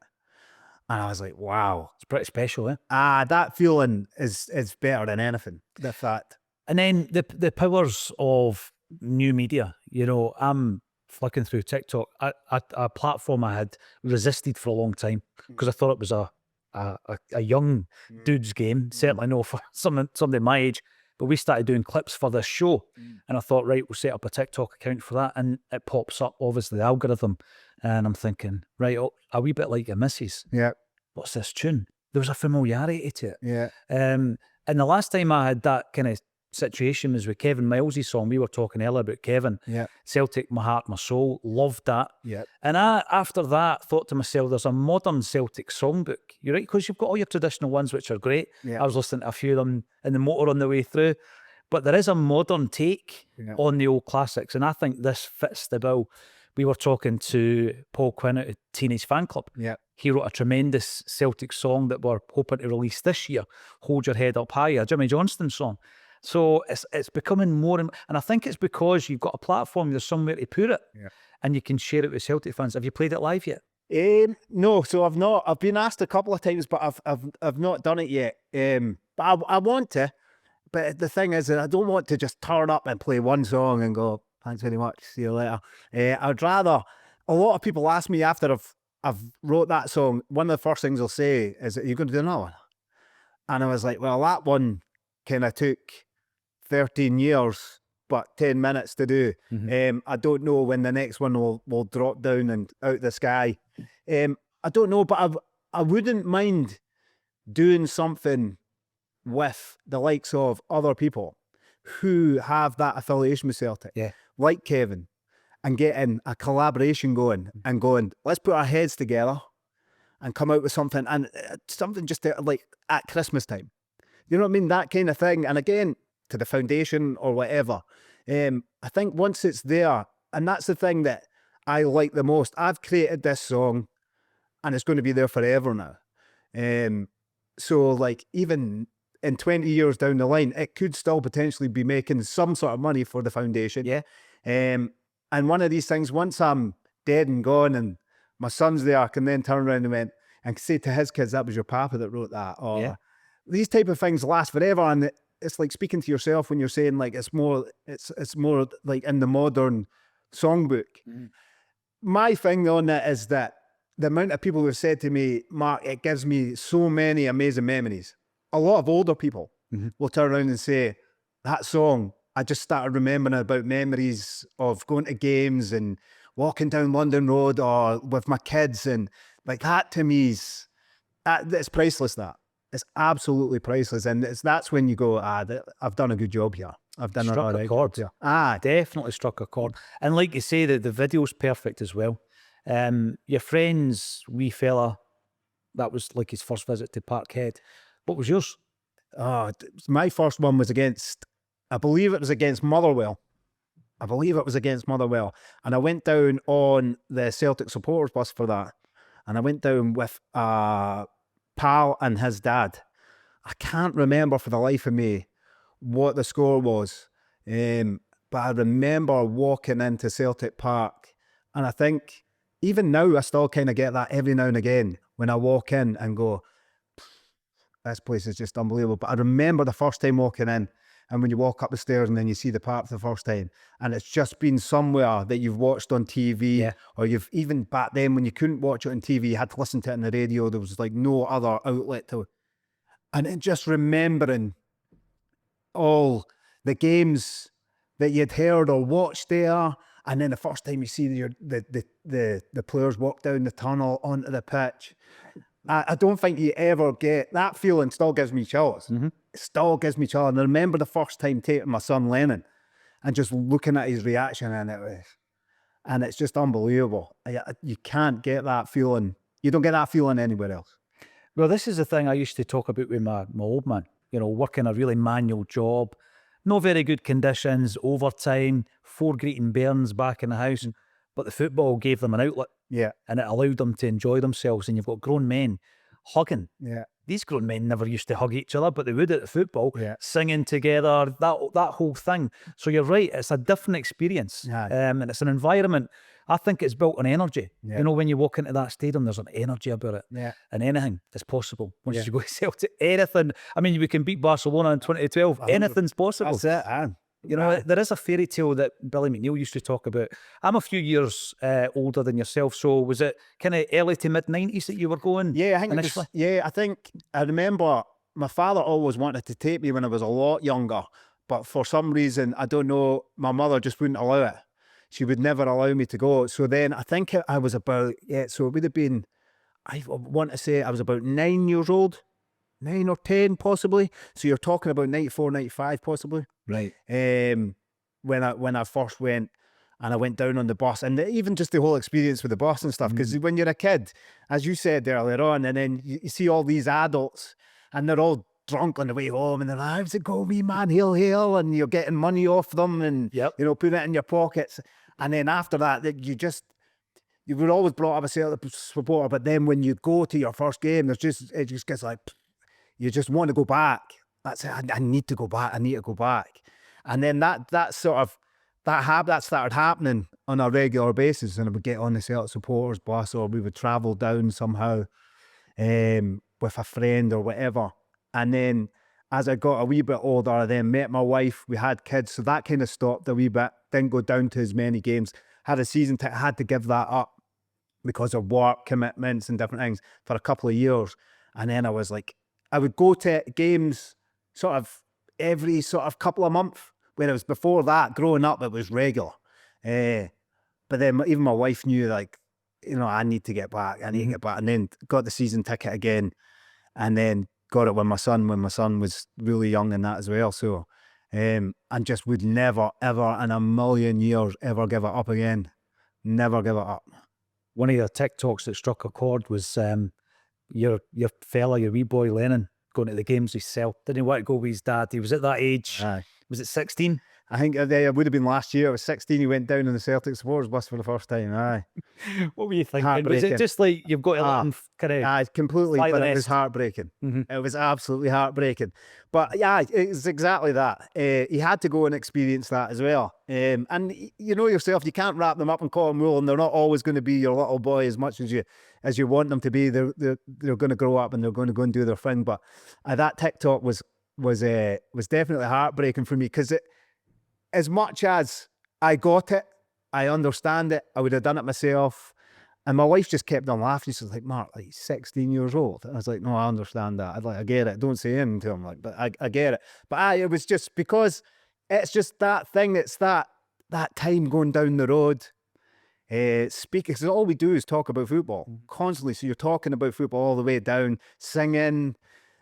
And I was like, wow. It's pretty special, eh? That feeling is better than anything, the fact. And then the powers of new media. You know, I'm flicking through TikTok, a platform I had resisted for a long time, because I thought it was a young dude's game, certainly no for somebody my age. But we started doing clips for this show, and I thought, right, we'll set up a TikTok account for that, and it pops up, obviously, the algorithm, and I'm thinking, right, a wee bit like your missus. Yeah. What's this tune? There was a familiarity to it. Yeah. And the last time I had that kind of situation was with Kevin Miles's song. We were talking earlier about Kevin. Yeah. Celtic, My Heart, My Soul. Loved that. Yeah. And I, after that, thought to myself, there's a modern Celtic songbook. You're right, because you've got all your traditional ones, which are great. Yeah. I was listening to a few of them in the motor on the way through. But there is a modern take on the old classics, and I think this fits the bill. We were talking to Paul Quinn at Teenage Fan Club. Yeah. He wrote a tremendous Celtic song that we're hoping to release this year, Hold Your Head Up High, a Jimmy Johnston song. So it's becoming more, and I think it's because you've got a platform, there's somewhere to put it, and you can share it with Celtic fans. Have you played it live yet? No, so I've not. I've been asked a couple of times, but I've not done it yet. But I want to. But the thing is that I don't want to just turn up and play one song and go, thanks very much, see you later. I'd rather, a lot of people ask me after I've wrote that song, one of the first things they'll say is, are you going to do another one? And I was like, well, that one kind of took 13 years, but 10 minutes to do. I don't know when the next one will drop down and out the sky. I don't know, but I wouldn't mind doing something with the likes of other people who have that affiliation with Celtic, like Kevin, and getting a collaboration going and going, let's put our heads together and come out with something, and something just like at Christmas time. You know what I mean? That kind of thing. And again, to the foundation or whatever. I think once it's there, and that's the thing that I like the most. I've created this song and it's going to be there forever now. So like even in 20 years down the line, it could still potentially be making some sort of money for the foundation. And one of these things, once I'm dead and gone and my son's there, I can then turn around and say to his kids, that was your papa that wrote that. Or these type of things last forever. And it's like speaking to yourself when you're saying like, it's more like in the modern songbook. My thing on it is that the amount of people who've said to me, Mark, it gives me so many amazing memories. A lot of older people will turn around and say, that song, I just started remembering about memories of going to games and walking down London Road or with my kids. And like that to me is, it's priceless, that. It's absolutely priceless. And that's when you go, I've done a good job here. I've done Struck a chord. Definitely struck a chord. And like you say, the video's perfect as well. Your friend's wee fella, that was like his first visit to Parkhead. What was yours? My first one was against, I believe it was against Motherwell. And I went down on the Celtic supporters bus for that. And I went down with a pal and his dad. I can't remember for the life of me what the score was. But I remember walking into Celtic Park. And I think even now I still kind of get that every now and again when I walk in and go, this place is just unbelievable. But I remember the first time walking in, and when you walk up the stairs and then you see the park for the first time, and it's just been somewhere that you've watched on TV, or you've even back then when you couldn't watch it on TV, you had to listen to it on the radio. There was like no other outlet to it. And then just remembering all the games that you'd heard or watched there, and then the first time you see the players walk down the tunnel onto the pitch. I don't think you ever get that feeling. Still gives me chills. It still gives me chills. And I remember the first time taking my son Lennon and just looking at his reaction, and it's just unbelievable. You can't get that feeling. You don't get that feeling anywhere else. Well, this is the thing I used to talk about with my old man. You know, working a really manual job, no very good conditions, overtime, 4 greeting bairns back in the house. But the football gave them an outlet. Yeah. And it allowed them to enjoy themselves. And you've got grown men hugging. Yeah. These grown men never used to hug each other, but they would at the football, singing together, that whole thing. So you're right, it's a different experience. And it's an environment, I think it's built on energy. You know, when you walk into that stadium, there's an energy about it. And anything is possible. Once you go to Celtic, anything. I mean, we can beat Barcelona in 2012. Anything's possible. That's it, You know, there is a fairy tale that Billy McNeil used to talk about. I'm a few years older than yourself, so was it kind of early to mid-90s that you were going? Yeah, I think I remember my father always wanted to take me when I was a lot younger, but for some reason, I don't know, my mother just wouldn't allow it. She would never allow me to go. So then I think I was about, so it would have been, I want to say I was about 9 years old. 9 or 10 possibly. So you're talking about 94, 95 possibly. Right. When I first went, and I went down on the bus, and even just the whole experience with the bus and stuff, because when you're a kid, as you said earlier on, and then you see all these adults and they're all drunk on the way home and they're like, how's it go, wee man, hail, hail, and you're getting money off them and you know, putting it in your pockets. And then after that, you were always brought up a Celtic supporter, but then when you go to your first game, it just gets like, you just want to go back. That's it. I need to go back. I need to go back. And then that started happening on a regular basis. And I would get on the Celtic supporters bus, or we would travel down somehow with a friend or whatever. And then as I got a wee bit older, I then met my wife. We had kids, so that kind of stopped a wee bit. Didn't go down to as many games. Had a season ticket. Had to give that up because of work commitments and different things for a couple of years. And then I was like, I would go to games sort of every sort of couple of months, whereas before that, growing up, it was regular. But then even my wife knew, like, you know, I need to get back. I need to get back. And then got the season ticket again, and then got it when my son was really young and that as well. So, and just would never, ever in a million years ever give it up again. Never give it up. One of your TikToks that struck a chord was your fella, your wee boy Lennon, going to the games himself. Didn't he want to go with his dad? He was at that age. Aye. Was it 16? I think it would have been last year. I was 16. He went down on the Celtic supporters bus for the first time. Aye. What were you thinking? Was it just like you've got to let him kind of? Aye, completely. But it was heartbreaking. It was absolutely heartbreaking. But yeah, it's exactly that. He had to go and experience that as well. And you know yourself, you can't wrap them up in cotton wool, and they're not always going to be your little boy as much as you want them to be. They're going to grow up and they're going to go and do their thing. But that TikTok was definitely heartbreaking for me, because as much as I got it, I understand it, I would have done it myself, And my wife just kept on laughing. She was like, Mark, like, he's 16 years old. And I was like, no, I understand that. I get it. Don't say anything to him, like, but I get it. But it was just because it's just that thing. It's that time going down the road, speaking, because all we do is talk about football constantly. So you're talking about football all the way down, singing,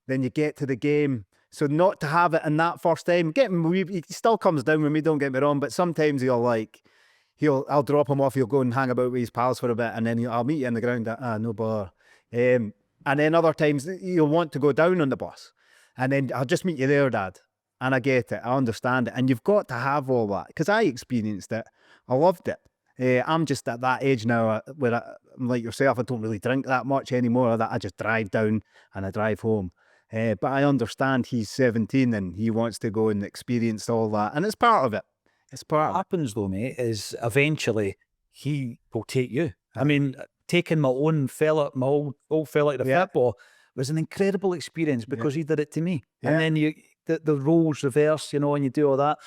then you get to the game. So not to have it in that first time, he still comes down with me, don't get me wrong, but sometimes I'll drop him off, he'll go and hang about with his pals for a bit, and then I'll meet you in the ground, no bother. And then other times you'll want to go down on the bus, and then I'll just meet you there, Dad. And I get it, I understand it, and you've got to have all that, because I experienced it, I loved it. I'm just at that age now where I'm like yourself, I don't really drink that much anymore, that I just drive down and I drive home. But I understand he's 17 and he wants to go and experience all that, and it's part of it. It's part What happens though, mate, is eventually he will take you. I mean, taking my old fella to the football was an incredible experience because he did it to me. And then the roles reverse, you know, and you do all that.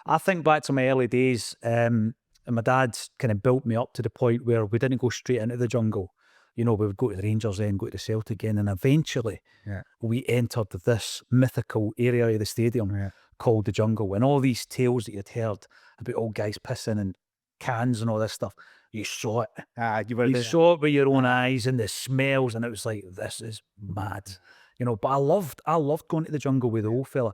I think back to my early days, and my dad kind of built me up to the point where we didn't go straight into the jungle. You know, we would go to the Rangers then, go to the Celtic again, and eventually we entered this mythical area of the stadium called the jungle. And all these tales that you'd heard about old guys pissing and cans and all this stuff, you saw it. You saw it with your own eyes, and the smells, and it was like, this is mad. You know, but I loved going to the jungle with the old fella.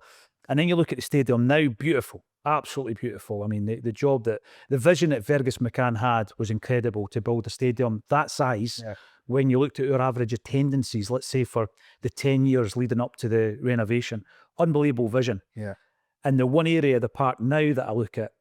And then you look at the stadium now, beautiful, absolutely beautiful. I mean, the vision that Fergus McCann had was incredible to build a stadium that size. When you looked at our average attendances, let's say for the 10 years leading up to the renovation, unbelievable vision. And the one area of the park now that I look at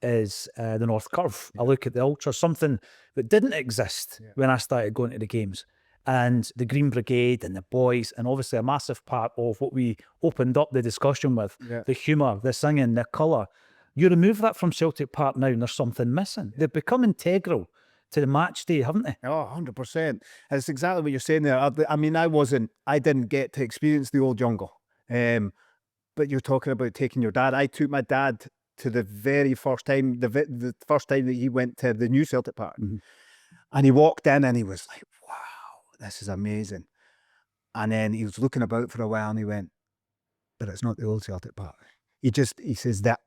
is the North Curve. I look at the Ultra, something that didn't exist when I started going to the games. And the Green Brigade and the Bhoys, and obviously a massive part of what we opened up the discussion with, the humour, the singing, the colour. You remove that from Celtic Park now and there's something missing. They've become integral to the match day, haven't they? Oh, 100%. That's exactly what you're saying there. I mean, I didn't get to experience the old jungle. But you're talking about taking your dad. I took my dad to the very first time, the first time that he went to the new Celtic Park. And he walked in and he was like, wow, this is amazing. And then he was looking about for a while and he went, but it's not the old Celtic Park. He says that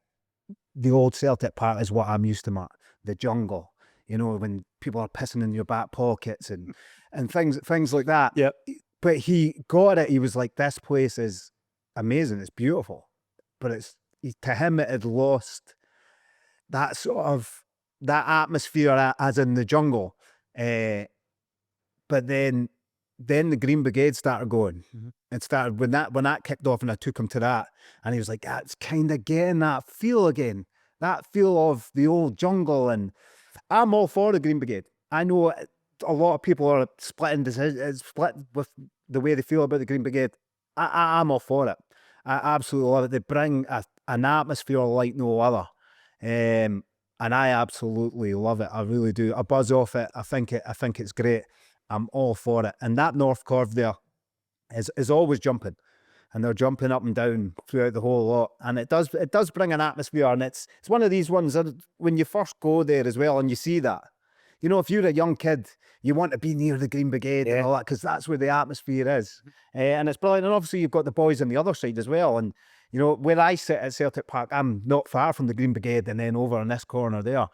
the old Celtic Park is what I'm used to, Mark. The jungle, you know, when people are pissing in your back pockets and things like that. But he got it. He was like, this place is amazing. It's beautiful. But to him, it had lost that sort of, that atmosphere as in the jungle. But then the Green Brigade started going. It started when that kicked off, and I took him to that, and he was like, "That's kind of getting that feel again, that feel of the old jungle." And I'm all for the Green Brigade. I know a lot of people are split with the way they feel about the Green Brigade. I'm all for it. I absolutely love it. They bring an atmosphere like no other. And I absolutely love it. I really do. I buzz off it. I think it's great. I'm all for it. And that North Curve there is always jumping, and they're jumping up and down throughout the whole lot. And it does bring an atmosphere, and it's one of these ones that when you first go there as well, and you see that, you know, if you're a young kid, you want to be near the Green Brigade and all that, because that's where the atmosphere is. And it's brilliant. And obviously you've got the Bhoys on the other side as well. And you know, where I sit at Celtic Park, I'm not far from the Green Brigade, and then over in this corner there,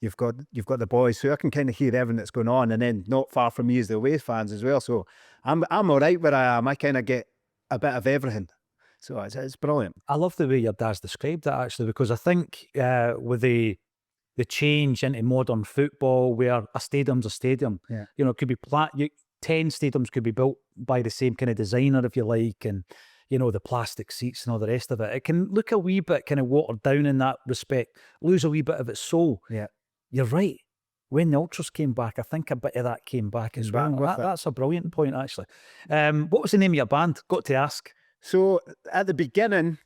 you've got the Bhoys, so I can kind of hear everything that's going on. And then not far from me is the away fans as well. So I'm all right where I am. I kind of get a bit of everything. So it's brilliant. I love the way your dad's described that, actually, because I think with the change into modern football, where a stadium's a stadium, you know, it could be 10 stadiums could be built by the same kind of designer, if you like, and you know, the plastic seats and all the rest of it. It can look a wee bit kind of watered down in that respect, lose a wee bit of its soul. You're right. When the Ultras came back, I think a bit of that came back as well. That's a brilliant point, actually. What was the name of your band? Got to ask. So at the beginning,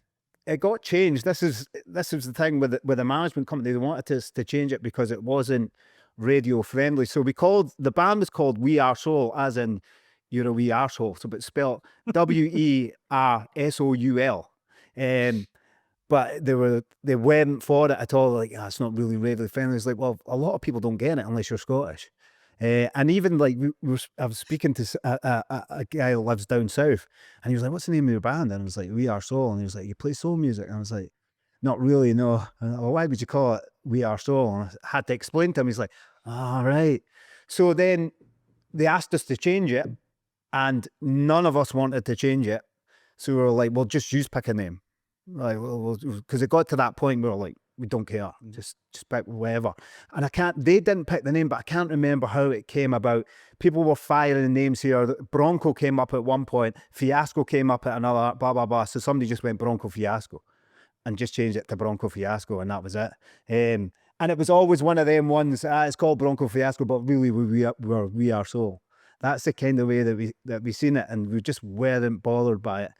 it got changed. This is the thing with the management company. They wanted us to change it because it wasn't radio friendly. So the band was called We Are Soul, as in you're a wee arsehole. So but spelled WERSOUL. But they weren't for it at all. Like, it's not really radio friendly. It's like, well, a lot of people don't get it unless you're Scottish. And even like I was speaking to a guy who lives down south, and he was like, "What's the name of your band?" And I was like, "We Are Soul." And he was like, "You play soul music?" And I was like, "Not really, no." And I, well, why would you call it We Are Soul? And I had to explain to him. He's like, "All right." So then they asked us to change it, and none of us wanted to change it. So we were like, "Well, just pick a name." Like, well, because it got to that point where we were like, we don't care, just pick whatever. And they didn't pick the name, but I can't remember how it came about. People were firing names here. Bronco came up at one point, Fiasco came up at another, blah, blah, blah. So somebody just went Bronco Fiasco and just changed it to Bronco Fiasco, and that was it. And it was always one of them ones, it's called Bronco Fiasco, but really We Are Soul. That's the kind of way that we seen it, and we just weren't bothered by it.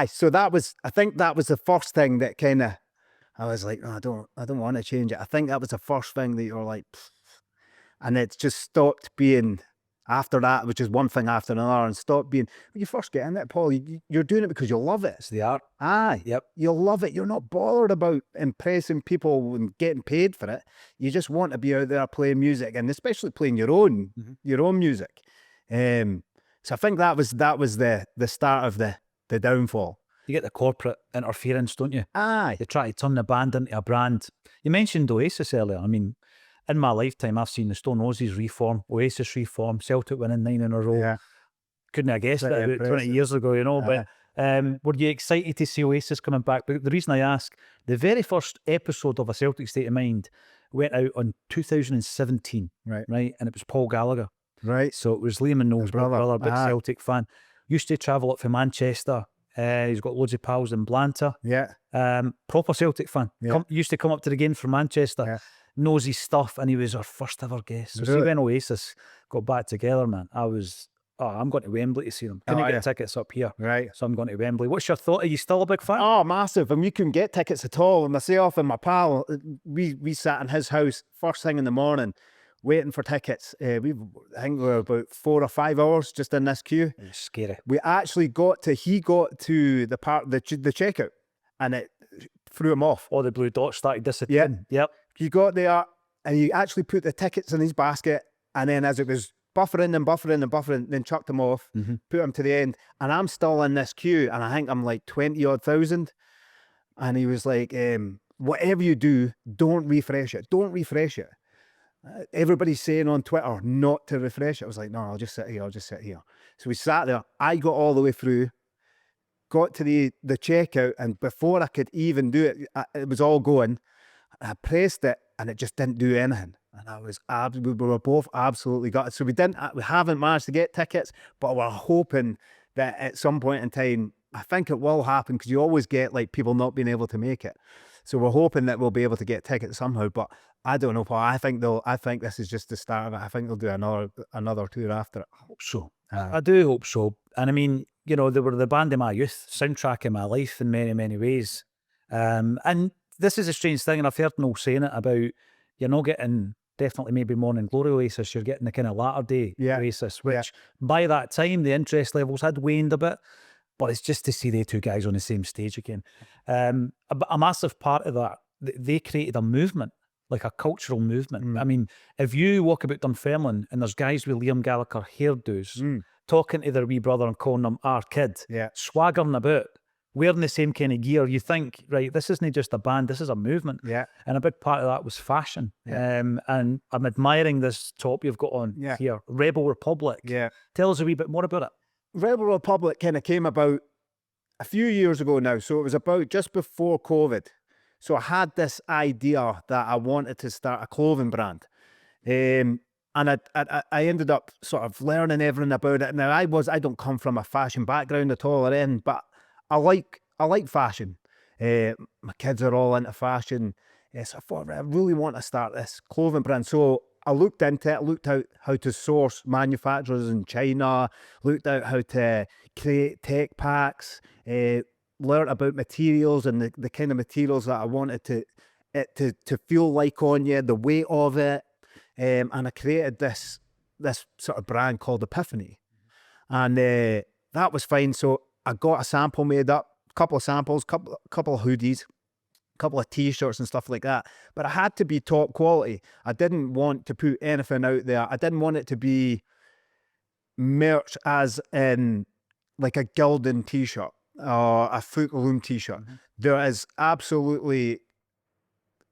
So I think that was the first thing that kind of, I was like, oh, I don't want to change it. I think that was the first thing that you're like, pfft. And it's just stopped being, after that, which is one thing after another, and stopped being, when you first get in it, Paul, you're doing it because you love it. It's the art. Aye. Yep. You love it. You're not bothered about impressing people and getting paid for it. You just want to be out there playing music, and especially playing your own music. So I think that was the start of the downfall. You get the corporate interference, don't you? Aye. They try to turn the band into a brand. You mentioned Oasis earlier. I mean, in my lifetime, I've seen the Stone Roses reform, Oasis reform, Celtic winning 9 in a row. Yeah. Couldn't have guessed that about 20 years ago, you know. But were you excited to see Oasis coming back? But the reason I ask, the very first episode of A Celtic State of Mind went out on 2017, right? And it was Paul Gallagher. Right. So it was Liam and Noel's brother, big Celtic fan. Used to travel up from Manchester. He's got loads of pals in Blantyre. Yeah. Proper Celtic fan. Yeah. Used to come up to the game from Manchester. Yeah. Knows his stuff, and he was our first ever guest. So see when Oasis got back together, man, I'm going to Wembley to see them. Couldn't get tickets up here. Right. So I'm going to Wembley. What's your thought? Are you still a big fan? Oh, massive. And we couldn't get tickets at all. And myself and my pal, we sat in his house first thing in the morning waiting for tickets. I think we were about 4 or 5 hours just in this queue. It was scary. We actually he got to the checkout, and it threw him off. All the blue dots started disappearing. Yep. He got there, and he actually put the tickets in his basket, and then as it was buffering, then chucked them off, put them to the end, and I'm still in this queue, and I think I'm like 20-odd thousand, and he was like, whatever you do, don't refresh it. Everybody's saying on Twitter not to refresh it. I was like, no, I'll just sit here. So we sat there. I got all the way through, got to the checkout, and before I could even do it, it was all going. I pressed it, and it just didn't do anything. And we were both absolutely gutted. So we haven't managed to get tickets, but we're hoping that at some point in time, I think it will happen, because you always get like people not being able to make it. So we're hoping that we'll be able to get tickets somehow, but I don't know, Paul. I think this is just the start of it. I think they'll do another tour after it. I hope so. I do hope so. And I mean, you know, they were the band of my youth, soundtrack of my life in many, many ways. And this is a strange thing, and I've heard Noel saying it about, you're not getting definitely maybe Morning Glory Oasis, you're getting the kind of latter day Oasis, which by that time the interest levels had waned a bit. But it's just to see the two guys on the same stage again. A massive part of that, they created a movement, like a cultural movement. I mean, if you walk about Dunfermline and there's guys with Liam Gallagher hairdos talking to their wee brother and calling them our kid, swaggering about, wearing the same kind of gear, you think, right, this isn't just a band, this is a movement. Yeah. And a big part of that was fashion. And I'm admiring this top you've got on here, Rebel Republic. Yeah. Tell us a wee bit more about it. Rebel Republic kind of came about a few years ago now. So it was about just before COVID. So I had this idea that I wanted to start a clothing brand. And I ended up sort of learning everything about it. Now I don't come from a fashion background at all or anything, but I like fashion. My kids are all into fashion. So I thought, I really want to start this clothing brand. So I looked into it, looked out how to source manufacturers in China, looked out how to create tech packs, learned about materials and the kind of materials that I wanted to feel like on you, the weight of it. And I created this sort of brand called Epiphany. And that was fine. So I got a sample made up, a couple of samples, couple of hoodies. couple of T-shirts and stuff like that. But it had to be top quality. I didn't want to put anything out there. I didn't want it to be merch as in like a Gildan T-shirt or a Fruit Loom T-shirt. There is absolutely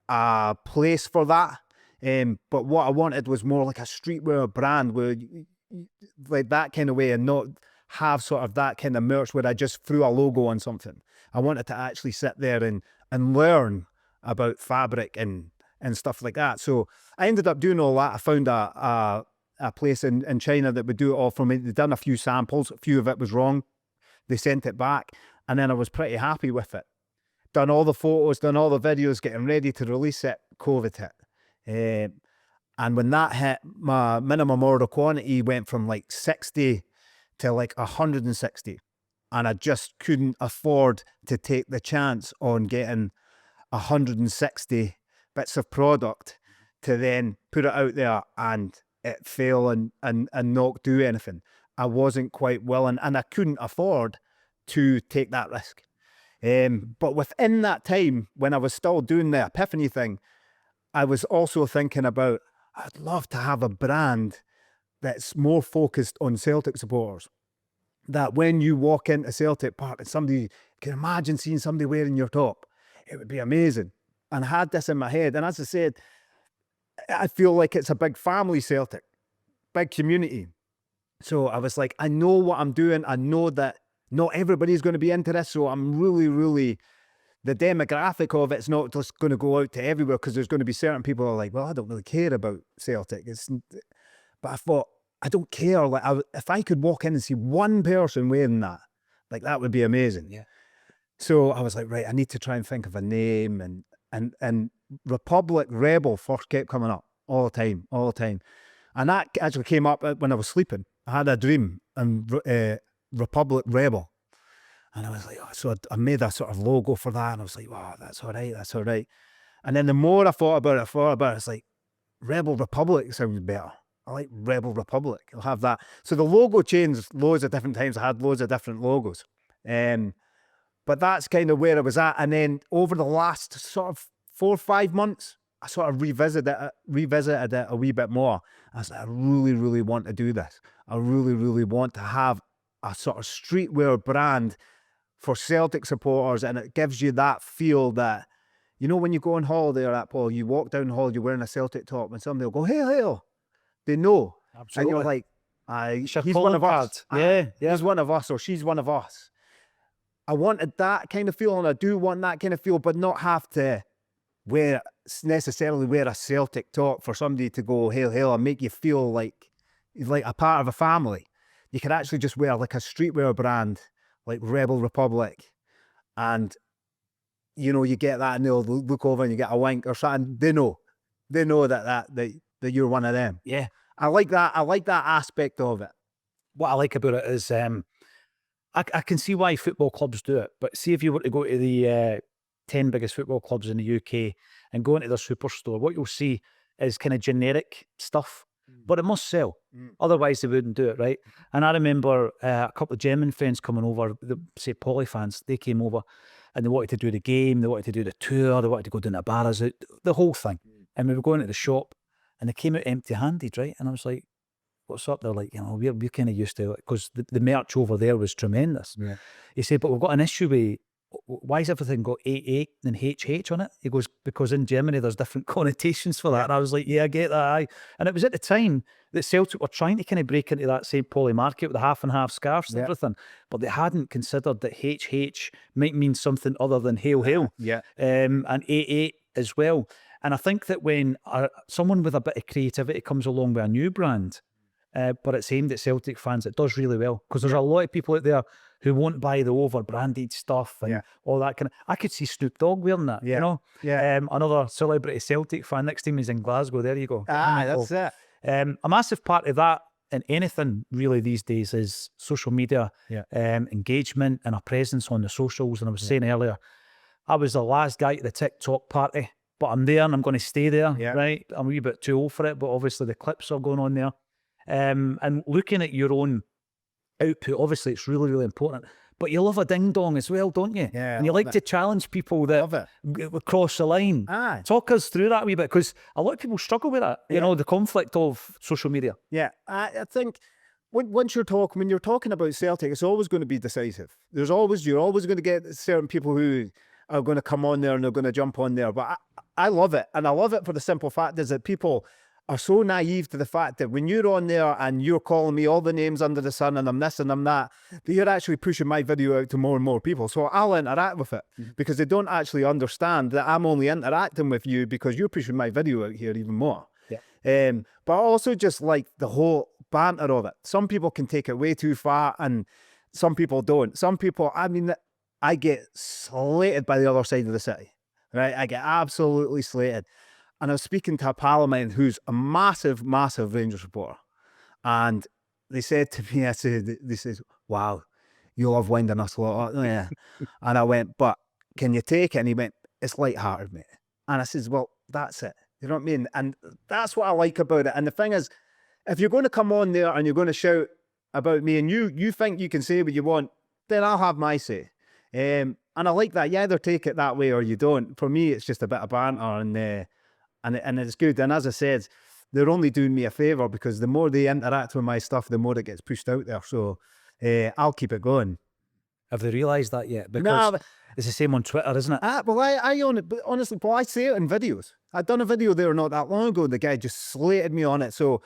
a place for that. But what I wanted was more like a streetwear brand where like that kind of way, and not have sort of that kind of merch where I just threw a logo on something. I wanted to actually sit there and learn about fabric and stuff like that. So I ended up doing all that. I found a place in China that would do it all for me. They'd done a few samples, a few of it was wrong. They sent it back, and then I was pretty happy with it. Done all the photos, done all the videos, getting ready to release it, COVID hit. And when that hit, my minimum order quantity went from like 60 to like 160. And I just couldn't afford to take the chance on getting 160 bits of product to then put it out there and it fail and not do anything. I wasn't quite willing, and I couldn't afford to take that risk. But within that time, when I was still doing the Epiphany thing, I was also thinking about, I'd love to have a brand that's more focused on Celtic supporters. That when you walk into Celtic Park and somebody can imagine seeing somebody wearing your top, it would be amazing. And I had this in my head. And as I said, I feel like it's a big family, Celtic, big community. So I was like, I know what I'm doing. I know that not everybody's going to be into this. So I'm really, the demographic of it's not just going to go out to everywhere, because there's going to be certain people who are like, well, I don't really care about Celtic. But I thought, I don't care. Like, if I could walk in and see one person wearing that, like that would be amazing. Yeah. So I was like, right, I need to try and think of a name, and Republic Rebel first kept coming up all the time. And that actually came up when I was sleeping. I had a dream, and Republic Rebel. And I was like, oh, so I made a sort of logo for that, and I was like, wow, that's all right. And then the more I thought about it, it's like, Rebel Republic sounds better. I like Rebel Republic. I'll have that. So the logo changed loads of different times. I had loads of different logos. But that's kind of where I was at. And then over the last sort of 4 or 5 months, I sort of revisited it a wee bit more. I was like, I really want to do this. I really want to have a sort of streetwear brand for Celtic supporters, and it gives you that feel that, you know, when you go on holiday or that, Paul, you walk down the hall, you're wearing a Celtic top, and somebody will go, hail, hail. They know. Absolutely. And you're like, he's calling one of us. Yeah. He's one of us, or she's one of us. I wanted that kind of feel, and I do want that kind of feel, but not have to necessarily wear a Celtic top for somebody to go hail, hail, and make you feel like a part of a family. You could actually just wear like a streetwear brand, like Rebel Republic, and you know, you get that and they'll look over and you get a wink or something. They know that you're one of them. Yeah. I like that aspect of it. What I like about it is I can see why football clubs do it, but see if you were to go to the 10 biggest football clubs in the UK and go into their superstore, what you'll see is kind of generic stuff, but it must sell. Otherwise they wouldn't do it, right? And I remember a couple of German friends coming over, say Poly fans, they came over and they wanted to do the game, they wanted to do the tour, they wanted to go down to bars, the whole thing. And we were going to the shop and they came out empty-handed, right? And I was like, what's up? They're like, you know, we're kind of used to it, because the merch over there was tremendous. Yeah. He said, but we've got an issue with, why has everything got 88 and HH on it? He goes, because in Germany there's different connotations for that. And I was like, yeah, I get that. Aye. And it was at the time that Celtic were trying to kind of break into that St. Pauli market with the half and half scarves and everything, but they hadn't considered that HH might mean something other than hail, hail. Yeah. And 88 as well. And I think that when someone with a bit of creativity comes along with a new brand, but it's aimed at Celtic fans, it does really well, because there's a lot of people out there who won't buy the over-branded stuff and all that kind of. I could see Snoop Dogg wearing that, you know? Yeah. Another celebrity Celtic fan. Next time he's in Glasgow, there you go. That's it. A massive part of that in anything really these days is social media engagement and a presence on the socials. And I was saying earlier, I was the last guy to the TikTok party, but I'm there and I'm going to stay there, right? I'm a wee bit too old for it, but obviously the clips are going on there. And looking at your own output, obviously it's really important, but you love a ding dong as well, don't you? Yeah, And you I like love to challenge people that Love it. cross the line. Aye. Talk us through that a wee bit, because a lot of people struggle with that. You know, the conflict of social media. Yeah, I think when you're talking about Celtic, it's always going to be decisive. You're always going to get certain people who are going to come on there and they're going to jump on there. But I love it, and I love it for the simple fact is that people are so naive to the fact that when you're on there and you're calling me all the names under the sun and I'm this and I'm that you're actually pushing my video out to more and more people. So I'll interact with it because they don't actually understand that I'm only interacting with you because you're pushing my video out here even more. Yeah. But I also just like the whole banter of it. Some people can take it way too far and some people don't. Some people, I mean, I get slated by the other side of the city, right? I get absolutely slated. And I was speaking to a pal of mine who's a massive, massive Rangers supporter. And they said to me, they said, wow, you love winding us a lot. Oh, yeah. And I went, but can you take it? And he went, it's lighthearted, mate. And I says, well, that's it. You know what I mean? And that's what I like about it. And the thing is, if you're going to come on there and you're going to shout about me and you think you can say what you want, then I'll have my say. And I like that. You either take it that way or you don't. For me, it's just a bit of banter and it's good. And as I said, they're only doing me a favour because the more they interact with my stuff, the more it gets pushed out there. So I'll keep it going. Have they realised that yet? Because it's the same on Twitter, isn't it? Well, I own it, but honestly, Paul, I say it in videos. I'd done a video there not that long ago. The guy just slated me on it. So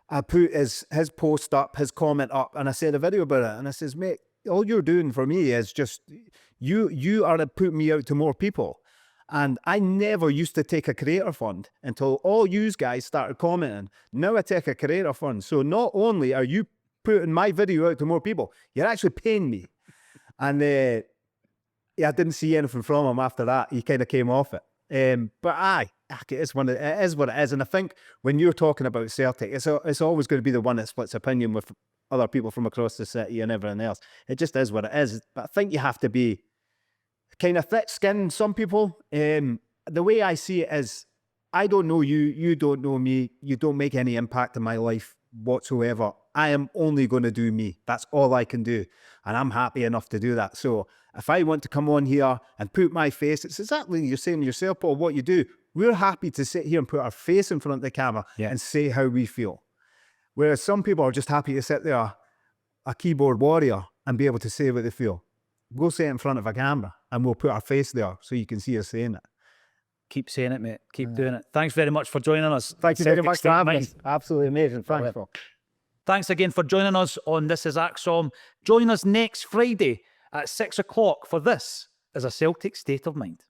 I put his post up, his comment up, and I said a video about it. And I says, mate, all you're doing for me is just, you are putting me out to more people. And I never used to take a creator fund until all you guys started commenting. Now I take a creator fund. So not only are you putting my video out to more people, you're actually paying me. And yeah, I didn't see anything from him after that. He kind of came off it. But it is what it is. And I think when you're talking about Celtic, it's always going to be the one that splits opinion with other people from across the city and everything else. It just is what it is. But I think you have to be kind of thick-skinned. Some people, the way I see it is, I don't know you, you don't know me, you don't make any impact in my life whatsoever. I am only going to do me. That's all I can do. And I'm happy enough to do that. So if I want to come on here and put my face, it's exactly you're saying yourself, Paul, what you do. We're happy to sit here and put our face in front of the camera and say how we feel. Whereas some people are just happy to sit there, a keyboard warrior, and be able to say what they feel. We'll say it in front of a camera and we'll put our face there so you can see us saying it. Keep saying it, mate. Keep doing it. Thanks very much for joining us. Thank you very Celtic much State for having Mind. us. Absolutely amazing. Thanks, Paul. Thanks again for joining us on This Is Acsom. Join us next Friday at 6 o'clock for This Is a Celtic State of Mind.